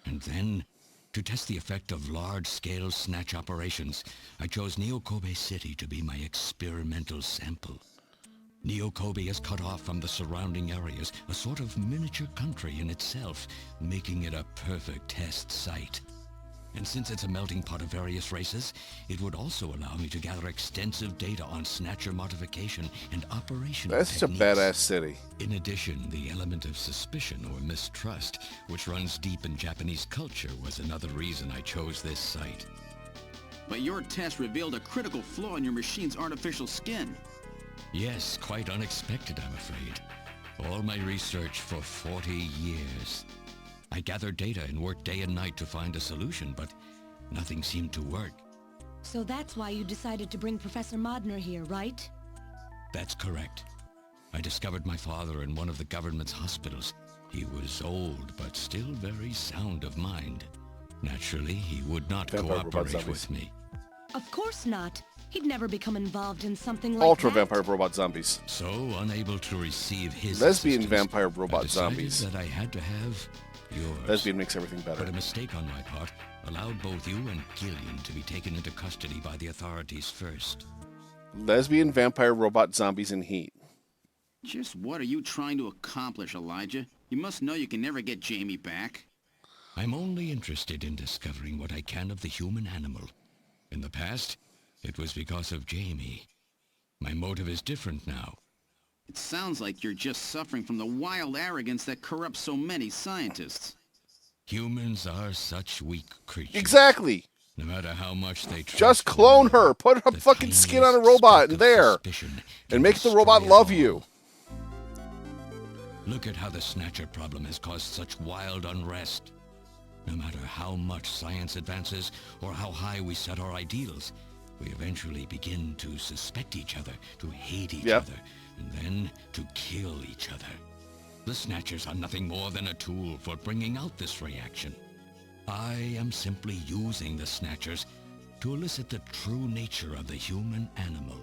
And then, to test the effect of large-scale snatch operations, I chose Neokobe City to be my experimental sample. Neokobe is cut off from the surrounding areas, a sort of miniature country in itself, making it a perfect test site. And since it's a melting pot of various races, it would also allow me to gather extensive data on Snatcher modification and operational That's such a techniques. badass city. In addition, the element of suspicion or mistrust, which runs deep in Japanese culture, was another reason I chose this site. But your test revealed a critical flaw in your machine's artificial skin. Yes, quite unexpected, I'm afraid. All my research for 40 years. I gathered data and worked day and night to find a solution, but nothing seemed to work. So that's why you decided to bring Professor Modner here, right? That's correct. I discovered my father in one of the government's hospitals. He was old, but still very sound of mind. Naturally, he would not Vampire robot cooperate zombies. with me. Of course not. He'd never become involved in something like Ultra that. vampire robot zombies. So, unable to receive his Lesbian assistance, vampire I robot decided zombies. that I had to have yours. Lesbian makes everything But better. a mistake on my part allowed both you and Gillian to be taken into custody by the authorities first. Lesbian vampire robot zombies in heat. Just what are you trying to accomplish, Elijah? You must know you can never get Jamie back. I'm only interested in discovering what I can of the human animal. In the past, it was because of Jamie. My motive is different now. It sounds like you're just suffering from the wild arrogance that corrupts so many scientists. Humans are such weak creatures. Exactly. No matter how much they try. Just clone her. Put her fucking skin on a robot and there. And make the robot love you. Look at how the Snatcher problem has caused such wild unrest. No matter how much science advances or how high we set our ideals, we eventually begin to suspect each other, to hate each other, and then to kill each other. The Snatchers are nothing more than a tool for bringing out this reaction. I am simply using the Snatchers to elicit the true nature of the human animal.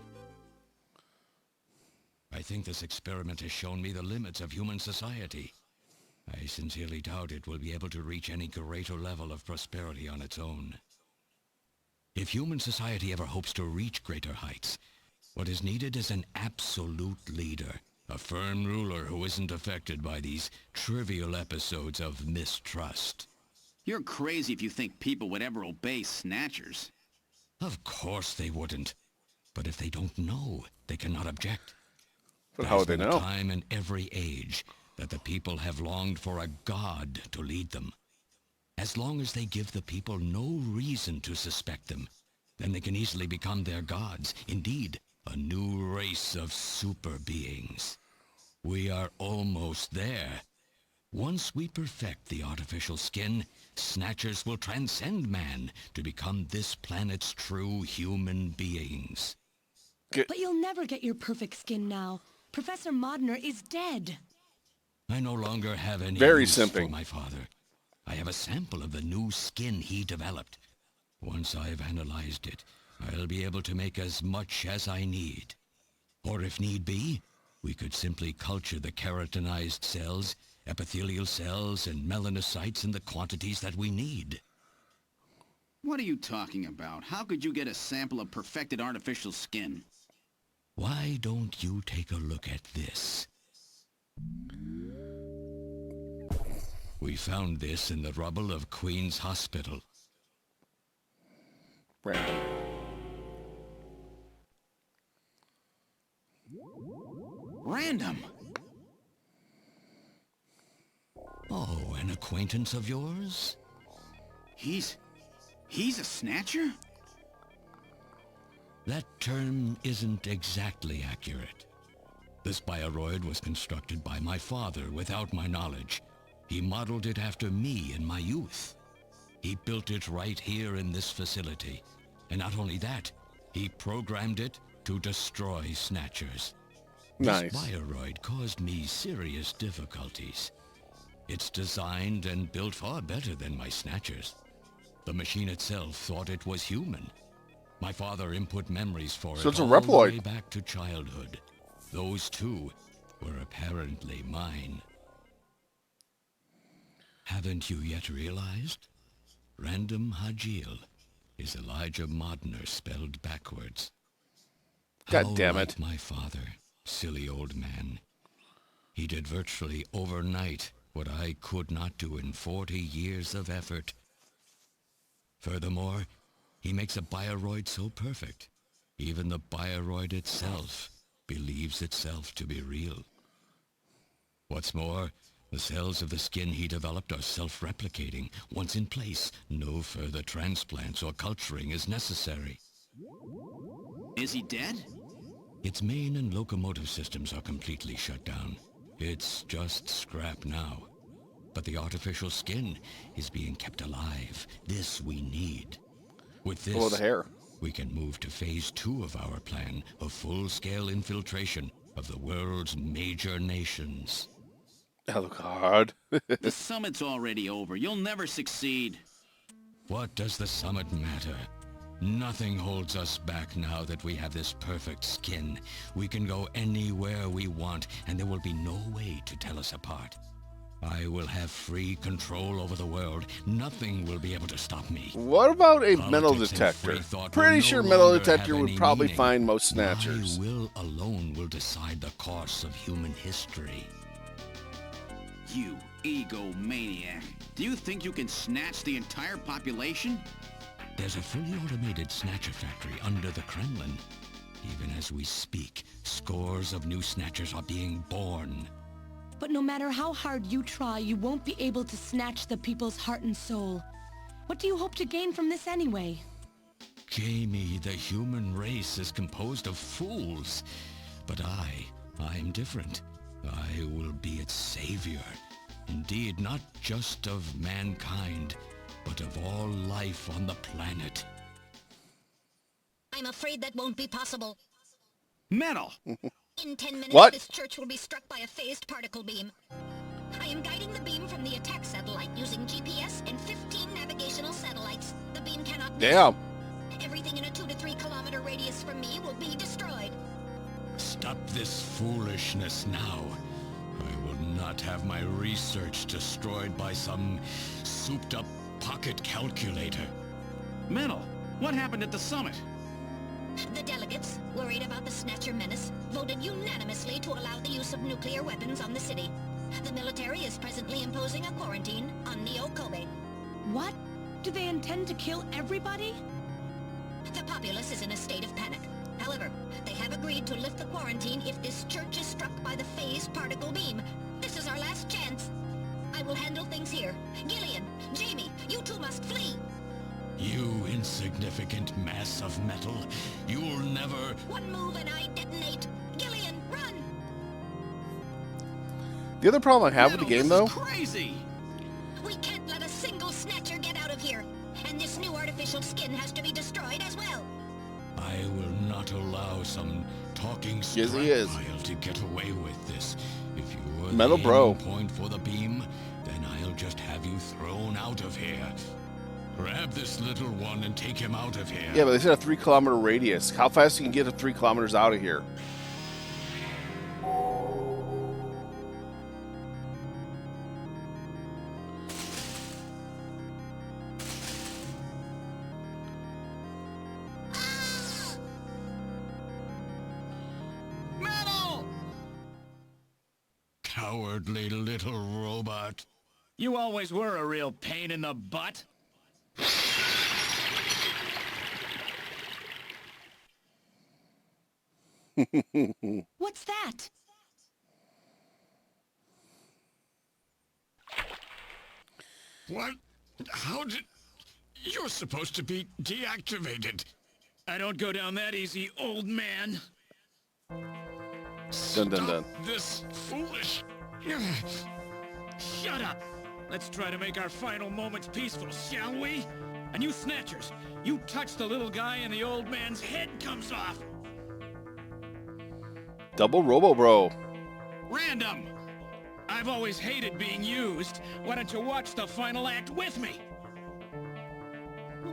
I think this experiment has shown me the limits of human society. I sincerely doubt it will be able to reach any greater level of prosperity on its own. If human society ever hopes to reach greater heights, what is needed is an absolute leader, a firm ruler who isn't affected by these trivial episodes of mistrust. You're crazy if you think people would ever obey Snatchers. Of course they wouldn't. But if they don't know, they cannot object. But how would they There's know? been a time in every age that the people have longed for a god to lead them. As long as they give the people no reason to suspect them, then they can easily become their gods. Indeed, a new race of super beings. We are almost there. Once we perfect the artificial skin, Snatchers will transcend man to become this planet's true human beings. But you'll never get your perfect skin now. Professor Modner is dead. I no longer have any Very use simping. for my father. I have a sample of the new skin he developed. Once I've analyzed it, I'll be able to make as much as I need. Or if need be, we could simply culture the keratinized cells, epithelial cells, and melanocytes in the quantities that we need. What are you talking about? How could you get a sample of perfected artificial skin? Why don't you take a look at this? We found this in the rubble of Queen's Hospital. Random. Random? Oh, an acquaintance of yours? He's a Snatcher? That term isn't exactly accurate. This bioroid was constructed by my father without my knowledge. He modeled it after me in my youth. He built it right here in this facility. And not only that, he programmed it to destroy Snatchers. Nice. This bioroid caused me serious difficulties. It's designed and built far better than my Snatchers. The machine itself thought it was human. My father input memories for So it it's a all the Reploid. way back to childhood. Those too were apparently mine. Haven't you yet realized? Random Hajil is Elijah Modner spelled backwards. God How damn like it. my father, silly old man. He did virtually overnight what I could not do in 40 years of effort. Furthermore, he makes a bioroid so perfect, even the bioroid itself believes itself to be real. What's more, the cells of the skin he developed are self-replicating. Once in place, no further transplants or culturing is necessary. Is he dead? Its main and locomotive systems are completely shut down. It's just scrap now. But the artificial skin is being kept alive. This we need. With Below the this, hair. we can move to phase 2 of our plan of full-scale infiltration of the world's major nations. Oh, God. The summit's already over. You'll never succeed. What does the summit matter? Nothing holds us back now that we have this perfect skin. We can go anywhere we want, and there will be no way to tell us apart. I will have free control over the world. Nothing will be able to stop me. What about a Politics metal and detector? free thought Pretty will sure no metal longer detector have would any probably meaning. find most Snatchers. My will alone will decide the course of human history. You egomaniac. Do you think you can snatch the entire population? There's a fully automated Snatcher factory under the Kremlin. Even as we speak, scores of new Snatchers are being born. But no matter how hard you try, you won't be able to snatch the people's heart and soul. What do you hope to gain from this anyway? Jamie, the human race is composed of fools. But I'm different. I will be its savior. Indeed, not just of mankind, but of all life on the planet. I'm afraid that won't be possible. Metal! In 10 minutes, What? this church will be struck by a phased particle beam. I am guiding the beam from the attack satellite using GPS and 15 navigation Damn. Everything in a 2 to 3 kilometer radius from me will be destroyed. Stop this foolishness now. I will not have my research destroyed by some souped-up pocket calculator. Metal, what happened at the summit? The delegates, worried about the Snatcher Menace, voted unanimously to allow the use of nuclear weapons on the city. The military is presently imposing a quarantine on Neo Kobe. What? Do they intend to kill everybody? The populace is in a state of panic. However, they have agreed to lift the quarantine if this church is struck by the phase particle beam. This is our last chance. I will handle things here. Gillian, Jamie, you two must flee. You insignificant mass of metal. You'll never... One move and I detonate. Gillian, run! The other problem I have with the game, though... Crazy! We can't let a single Snatcher get out of here. And this new artificial skin has to be destroyed as well. I will not allow some talking Yes, he is. pile to get away with this. If you were Metal the bro. aiming point for the beam, then I'll just have you thrown out of here. Grab this little one and take him out of here. Yeah, but they said a 3 kilometer radius. How fast you can get 3 kilometers out of here? Metal! Cowardly little robot. You always were a real pain in the butt. What's that? What? How did... You're supposed to be deactivated. I don't go down that easy, old man. Dun dun dun. Stop this foolish... Shut up! Let's try to make our final moments peaceful, shall we? And you Snatchers, you touch the little guy and the old man's head comes off. Double Robo Bro. Random! I've always hated being used. Why don't you watch the final act with me?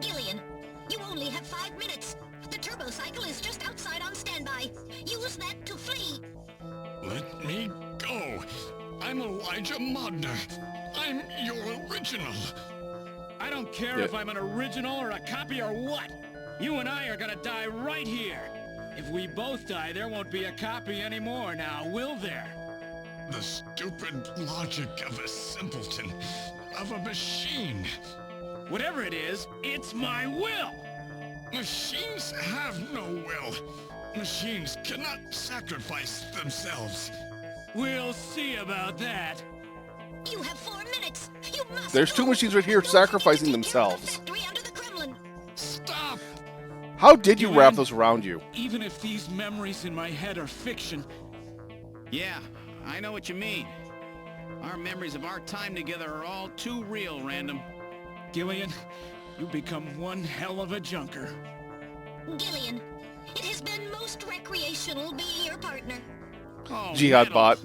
Gillian, you only have 5 minutes. The turbo cycle is just outside on standby. Use that to flee. Let me go. I'm Elijah Modner. I'm your original. I don't care if I'm an original or a copy or what. You and I are gonna die right here. If we both die, there won't be a copy anymore now, will there? The stupid logic of a simpleton. Of a machine. Whatever it is, it's my will! Machines have no will. Machines cannot sacrifice themselves. We'll see about that. You have 4 minutes. You must. There's 2 machines right here sacrificing themselves. Factory under the Kremlin. Stop! How did you wrap those around you? Even if these memories in my head are fiction. Yeah, I know what you mean. Our memories of our time together are all too real, Random. Gillian, you become one hell of a junker. Gillian, it has been most recreational being your partner. Oh, Jihad Metal. bot.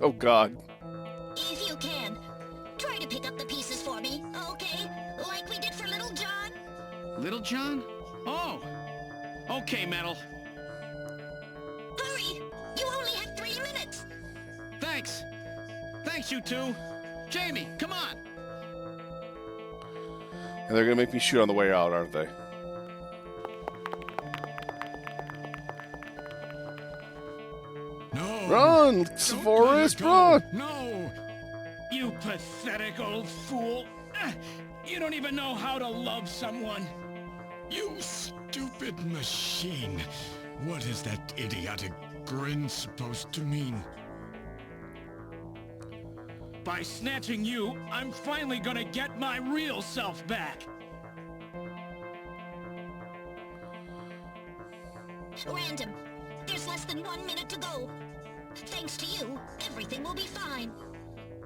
Oh god. If you can, try to pick up the pieces for me, okay? Like we did for Little John. Little John? Oh! Okay, Metal. Hurry! You only have 3 minutes. Thanks. Thanks, you two. Jamie, come on. And they're gonna make me shoot on the way out, aren't they? No! Run, Don't Forrest, let it go. run! No! You pathetic old fool. You don't even know how to love someone. You stupid machine. What is that idiotic grin supposed to mean? By snatching you, I'm finally gonna get my real self back. Random, there's less than 1 minute to go. Thanks to you, everything will be fine.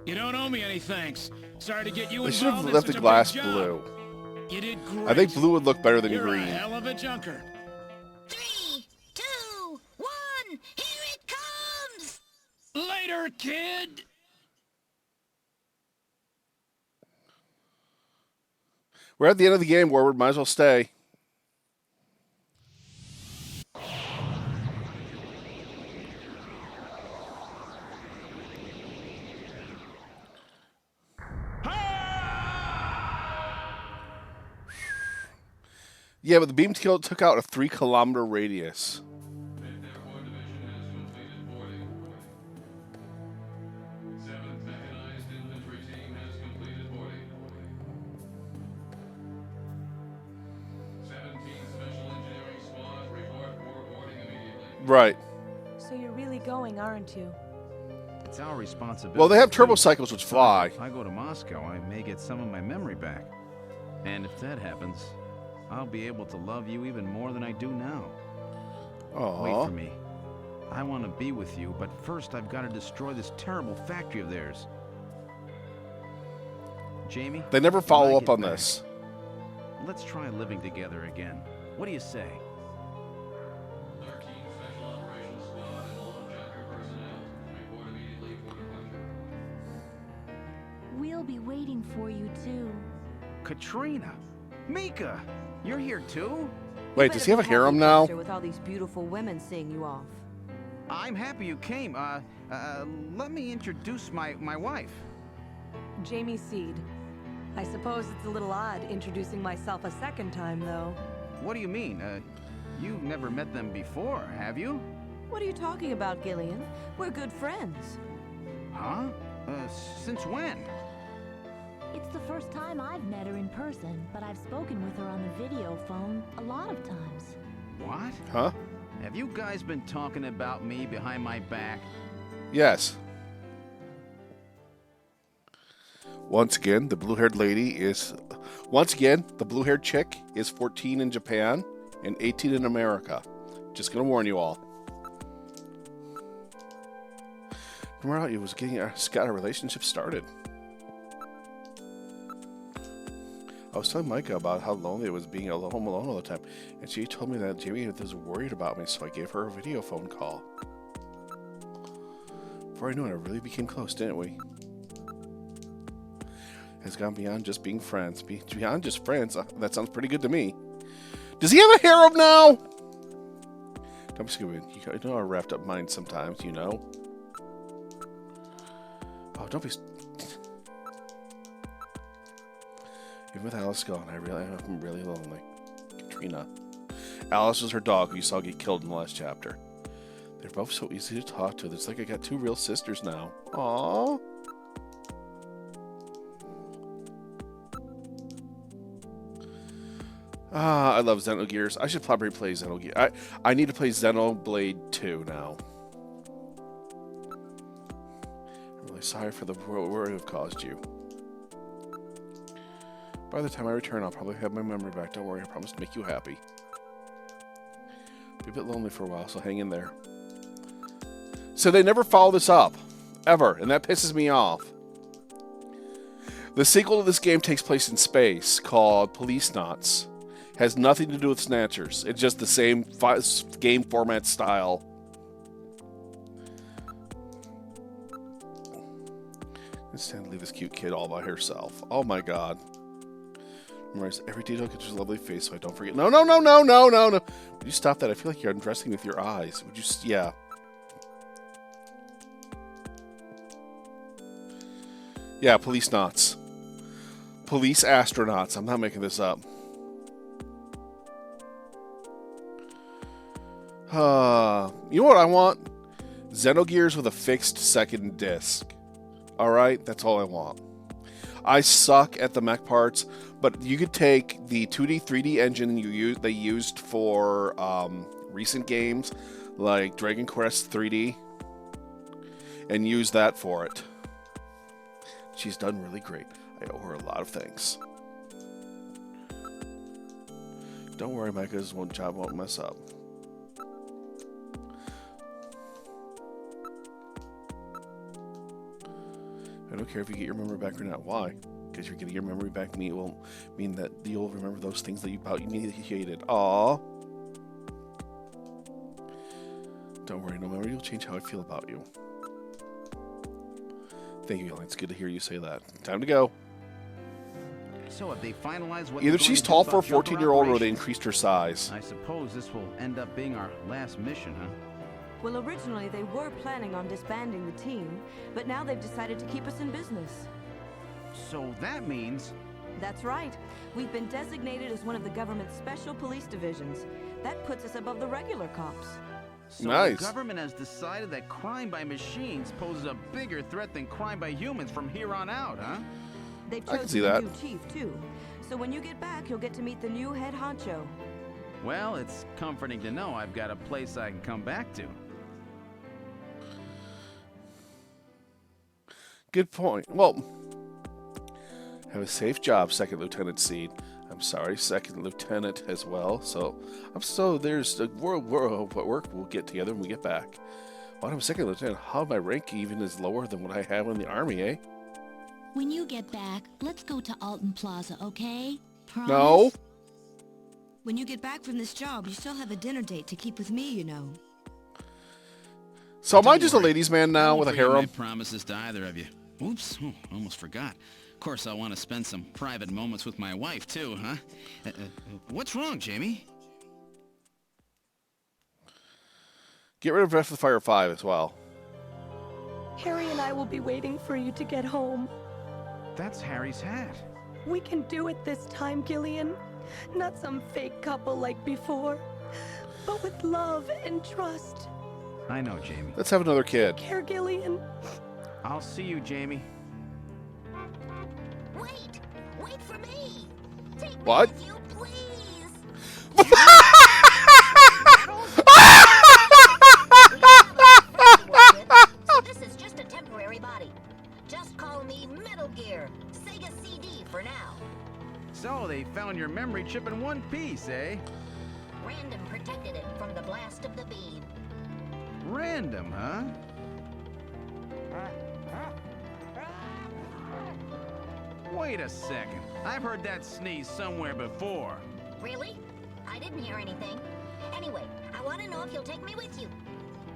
You don't owe me any thanks. Sorry to get you They should have involved in left such the a glass big job. blue. You did great. I think blue would look better than You're green. a hell of a junker. 3, 2, 1, here it comes! Later, kid! We're at the end of the game, Warward. Might as well stay. Yeah, but the beam took out a 3-kilometer radius. Right. So you're really going, aren't you? It's our responsibility. Well, they have turbo too. cycles which fly. If I go to Moscow, I may get some of my memory back. And if that happens, I'll be able to love you even more than I do now. Aww. Wait for me. I want to be with you, but first I've got to destroy this terrible factory of theirs. Jamie? They never when follow I up get on back, this. Let's try living together again. What do you say? We'll be waiting for you too. Katrina! Mika! You're here too? Wait, does he have a harem now? With all these beautiful women seeing you off. I'm happy you came. Let me introduce my wife. Jamie Seed. I suppose it's a little odd introducing myself a second time, though. What do you mean? You've never met them before, have you? What are you talking about, Gillian? We're good friends. Huh? Since when? It's the first time I've met her in person, but I've spoken with her on the video phone a lot of times. What? Huh? Have you guys been talking about me behind my back? Yes. Once again, the blue-haired chick is 14 in Japan and 18 in America. Just gonna warn you all. Remember how he was got a relationship started. I was telling Micah about how lonely it was being home alone all the time, and she told me that Jamie was worried about me, so I gave her a video phone call. Before I knew it, I really became close, didn't we? It's gone beyond just being friends. Beyond just friends. That sounds pretty good to me. Does he have a harem now? Don't be stupid. You know I wrapped up mine sometimes, you know. Oh, don't be. Even with Alice gone, I'm really lonely. Katrina. Alice was her dog who you saw get killed in the last chapter. They're both so easy to talk to. It's like I got two real sisters now. Aww. I love Xenogears. I should probably play Xenogears. I need to play Xenoblade 2 now. I'm really sorry for the worry I've caused you. By the time I return, I'll probably have my memory back. Don't worry, I promise to make you happy. Be a bit lonely for a while, so hang in there. So they never follow this up. Ever. And that pisses me off. The sequel to this game takes place in space, called Police Knots. Has nothing to do with Snatchers. It's just the same game format style. It's time to leave this cute kid all by herself. Oh my god. Memorize every detail, get your lovely face so I don't forget. No. Would you stop that? I feel like you're undressing with your eyes. Would you? Yeah. Yeah, Police Knots. Police astronauts. I'm not making this up. You know what I want? Xenogears with a fixed second disc. Alright? That's all I want. I suck at the mech parts, but you could take the 2D, 3D engine they used for recent games, like Dragon Quest 3D, and use that for it. She's done really great. I owe her a lot of things. Don't worry, Micah's job won't mess up. I don't care if you get your memory back or not. Why? Because you're getting your memory back won't mean that you'll remember those things that you hated. Aww. Don't worry, no memory will change how I feel about you. Thank you, Ellen. It's good to hear you say that. Time to go. So have they finalized what Either they're she's going to tall do for a about Joker 14-year-old or they operations? increased her size. I suppose this will end up being our last mission, huh? Well, originally they were planning on disbanding the team, but now they've decided to keep us in business. So that means... That's right. We've been designated as one of the government's special police divisions. That puts us above the regular cops. So Nice. the government has decided that crime by machines poses a bigger threat than crime by humans from here on out, huh? They've I can see chosen a that. new chief, too. So when you get back, you'll get to meet the new head honcho. Well, it's comforting to know I've got a place I can come back to. Good point. Well, have a safe job, Second Lieutenant Seed. I'm sorry, Second Lieutenant as well. So there's a world what work we'll get together when we get back. Well, I'm a Second Lieutenant. How my rank even is lower than what I have in the Army, eh? When you get back, let's go to Alton Plaza, okay? Promise? No. When you get back from this job, you still have a dinner date to keep with me, you know. So am I Don't just a worry. ladies' man now I won't with a forget harem? my promises to either of you. Oops, almost forgot. Of course, I want to spend some private moments with my wife, too, huh? What's wrong, Jamie? Get rid of Breath of the Fire 5 as well. Harry and I will be waiting for you to get home. That's Harry's hat. We can do it this time, Gillian. Not some fake couple like before, but with love and trust. I know, Jamie. Let's have another kid. Care, Gillian. I'll see you, Jamie. Wait for me. Take What? me with you, please. So this is just a temporary body. Just call me Metal Gear, Sega CD for now. So they found your memory chip in one piece, eh? Random protected it from the blast of the beam. Random, huh? Wait a second. I've heard that sneeze somewhere before. Really? I didn't hear anything. Anyway, I want to know if you'll take me with you.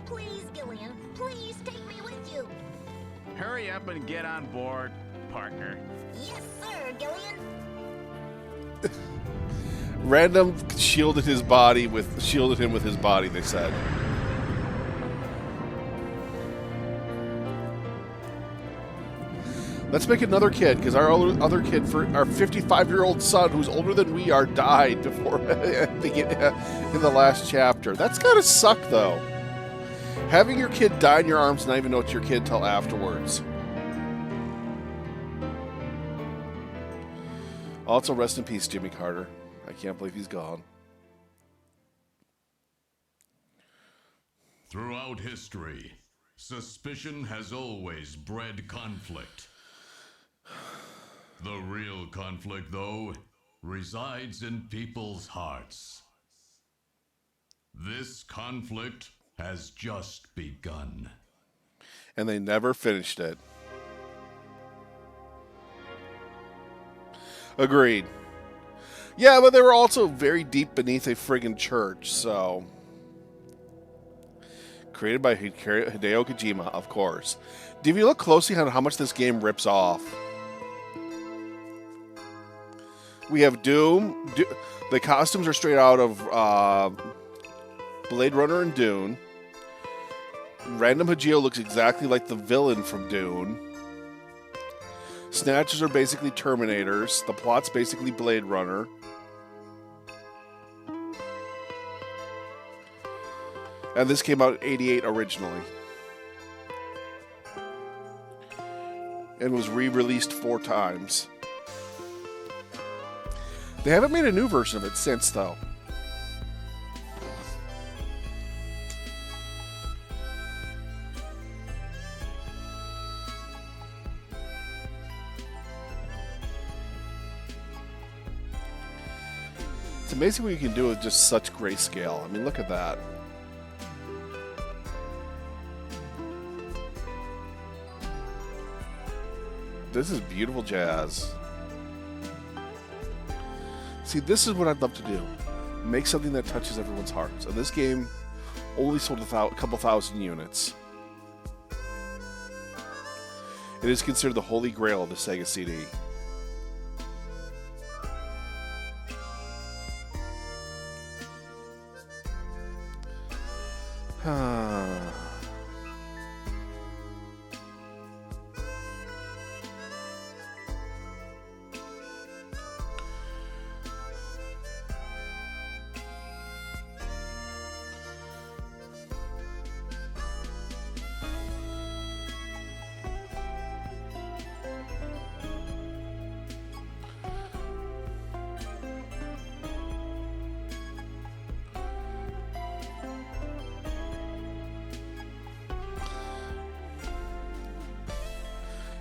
Please, Gillian, please take me with you. Hurry up and get on board, partner. Yes, sir, Gillian. Random shielded him with his body, they said. Let's make another kid, because our other kid, for our 55-year-old son, who's older than we are, died before in the last chapter. That's gotta suck, though. Having your kid die in your arms and not even know it's your kid until afterwards. Also, rest in peace, Jimmy Carter. I can't believe he's gone. Throughout history, suspicion has always bred conflict. The real conflict, though, resides in people's hearts. This conflict has just begun. And they never finished it. Agreed. Yeah, but they were also very deep beneath a friggin' church, so... Created by Hideo Kojima, of course. If you look closely on how much this game rips off... We have Doom. The costumes are straight out of Blade Runner and Dune. Random Hajio looks exactly like the villain from Dune. Snatchers are basically Terminators. The plot's basically Blade Runner. And this came out in '88 originally. And was re-released 4 times. They haven't made a new version of it since, though. It's amazing what you can do with just such grayscale. I mean, look at that. This is beautiful jazz. See, this is what I'd love to do. Make something that touches everyone's hearts. And this game only sold a couple thousand units. It is considered the holy grail of the Sega CD.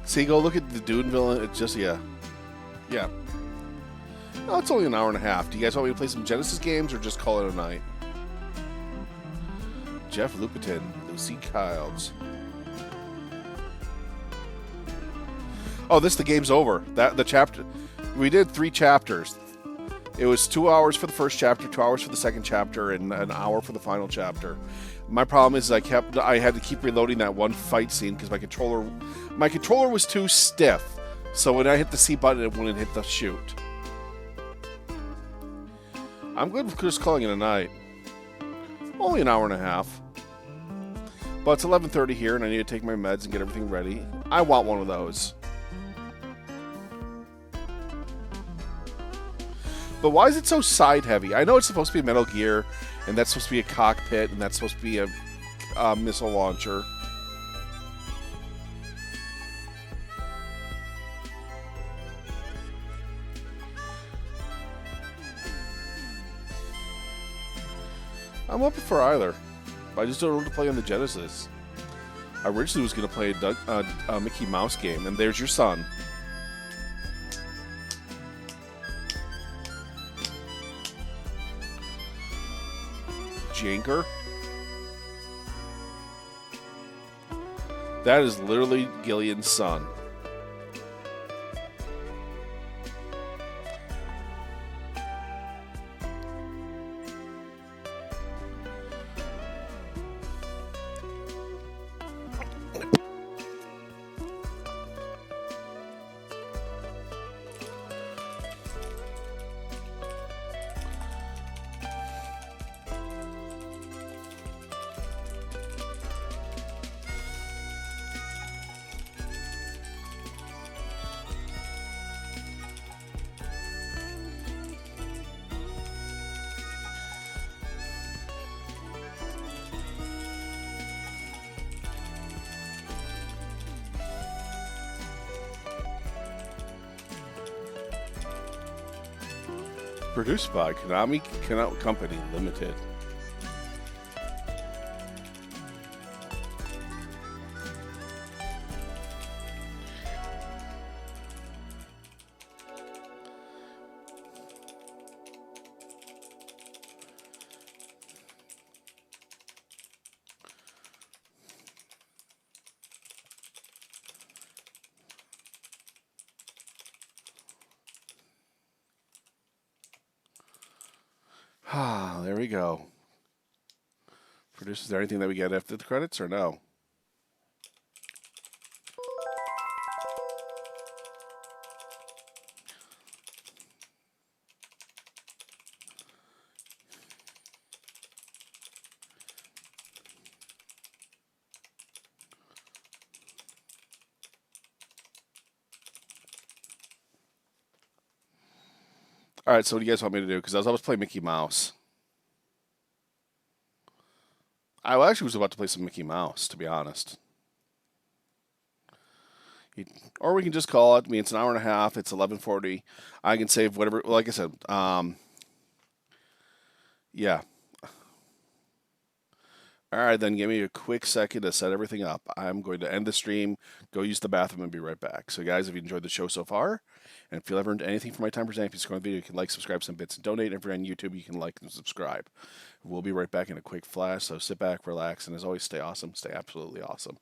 See, go look at the Dune villain. It's just, yeah. Yeah. Oh, it's only an hour and a half. Do you guys want me to play some Genesis games or just call it a night? Jeff Lupetin, Lucy Childs. Oh, the game's over. The chapter. We did 3 chapters. It was 2 hours for the first chapter, 2 hours for the second chapter, and an hour for the final chapter. My problem is I had to keep reloading that one fight scene because my controller was too stiff. So when I hit the C button, it wouldn't hit the shoot. I'm good with just calling it a night. Only an hour and a half. But it's 11:30 here, and I need to take my meds and get everything ready. I want one of those. But why is it so side-heavy? I know it's supposed to be Metal Gear, and that's supposed to be a cockpit, and that's supposed to be a missile launcher. I'm up for either. I just don't know what to play on the Genesis. I originally was going to play a Mickey Mouse game, and there's your son. Janker. That is literally Gillian's son. Produced by Konami Company Limited. Ah, there we go. Is there anything that we get after the credits or no? All right, so what do you guys want me to do? Because I was always playing Mickey Mouse. I actually was about to play some Mickey Mouse, to be honest. Or we can just call it. I mean, it's an hour and a half. It's 11:40. I can save whatever. Like I said, yeah. All right, then give me a quick second to set everything up. I'm going to end the stream, go use the bathroom, and be right back. So, guys, if you enjoyed the show so far, and if you ever earned anything from my time presenting, if you score on the video, you can like, subscribe, some bits, and donate. And if you're on YouTube, you can like and subscribe. We'll be right back in a quick flash. So sit back, relax, and as always, stay awesome. Stay absolutely awesome.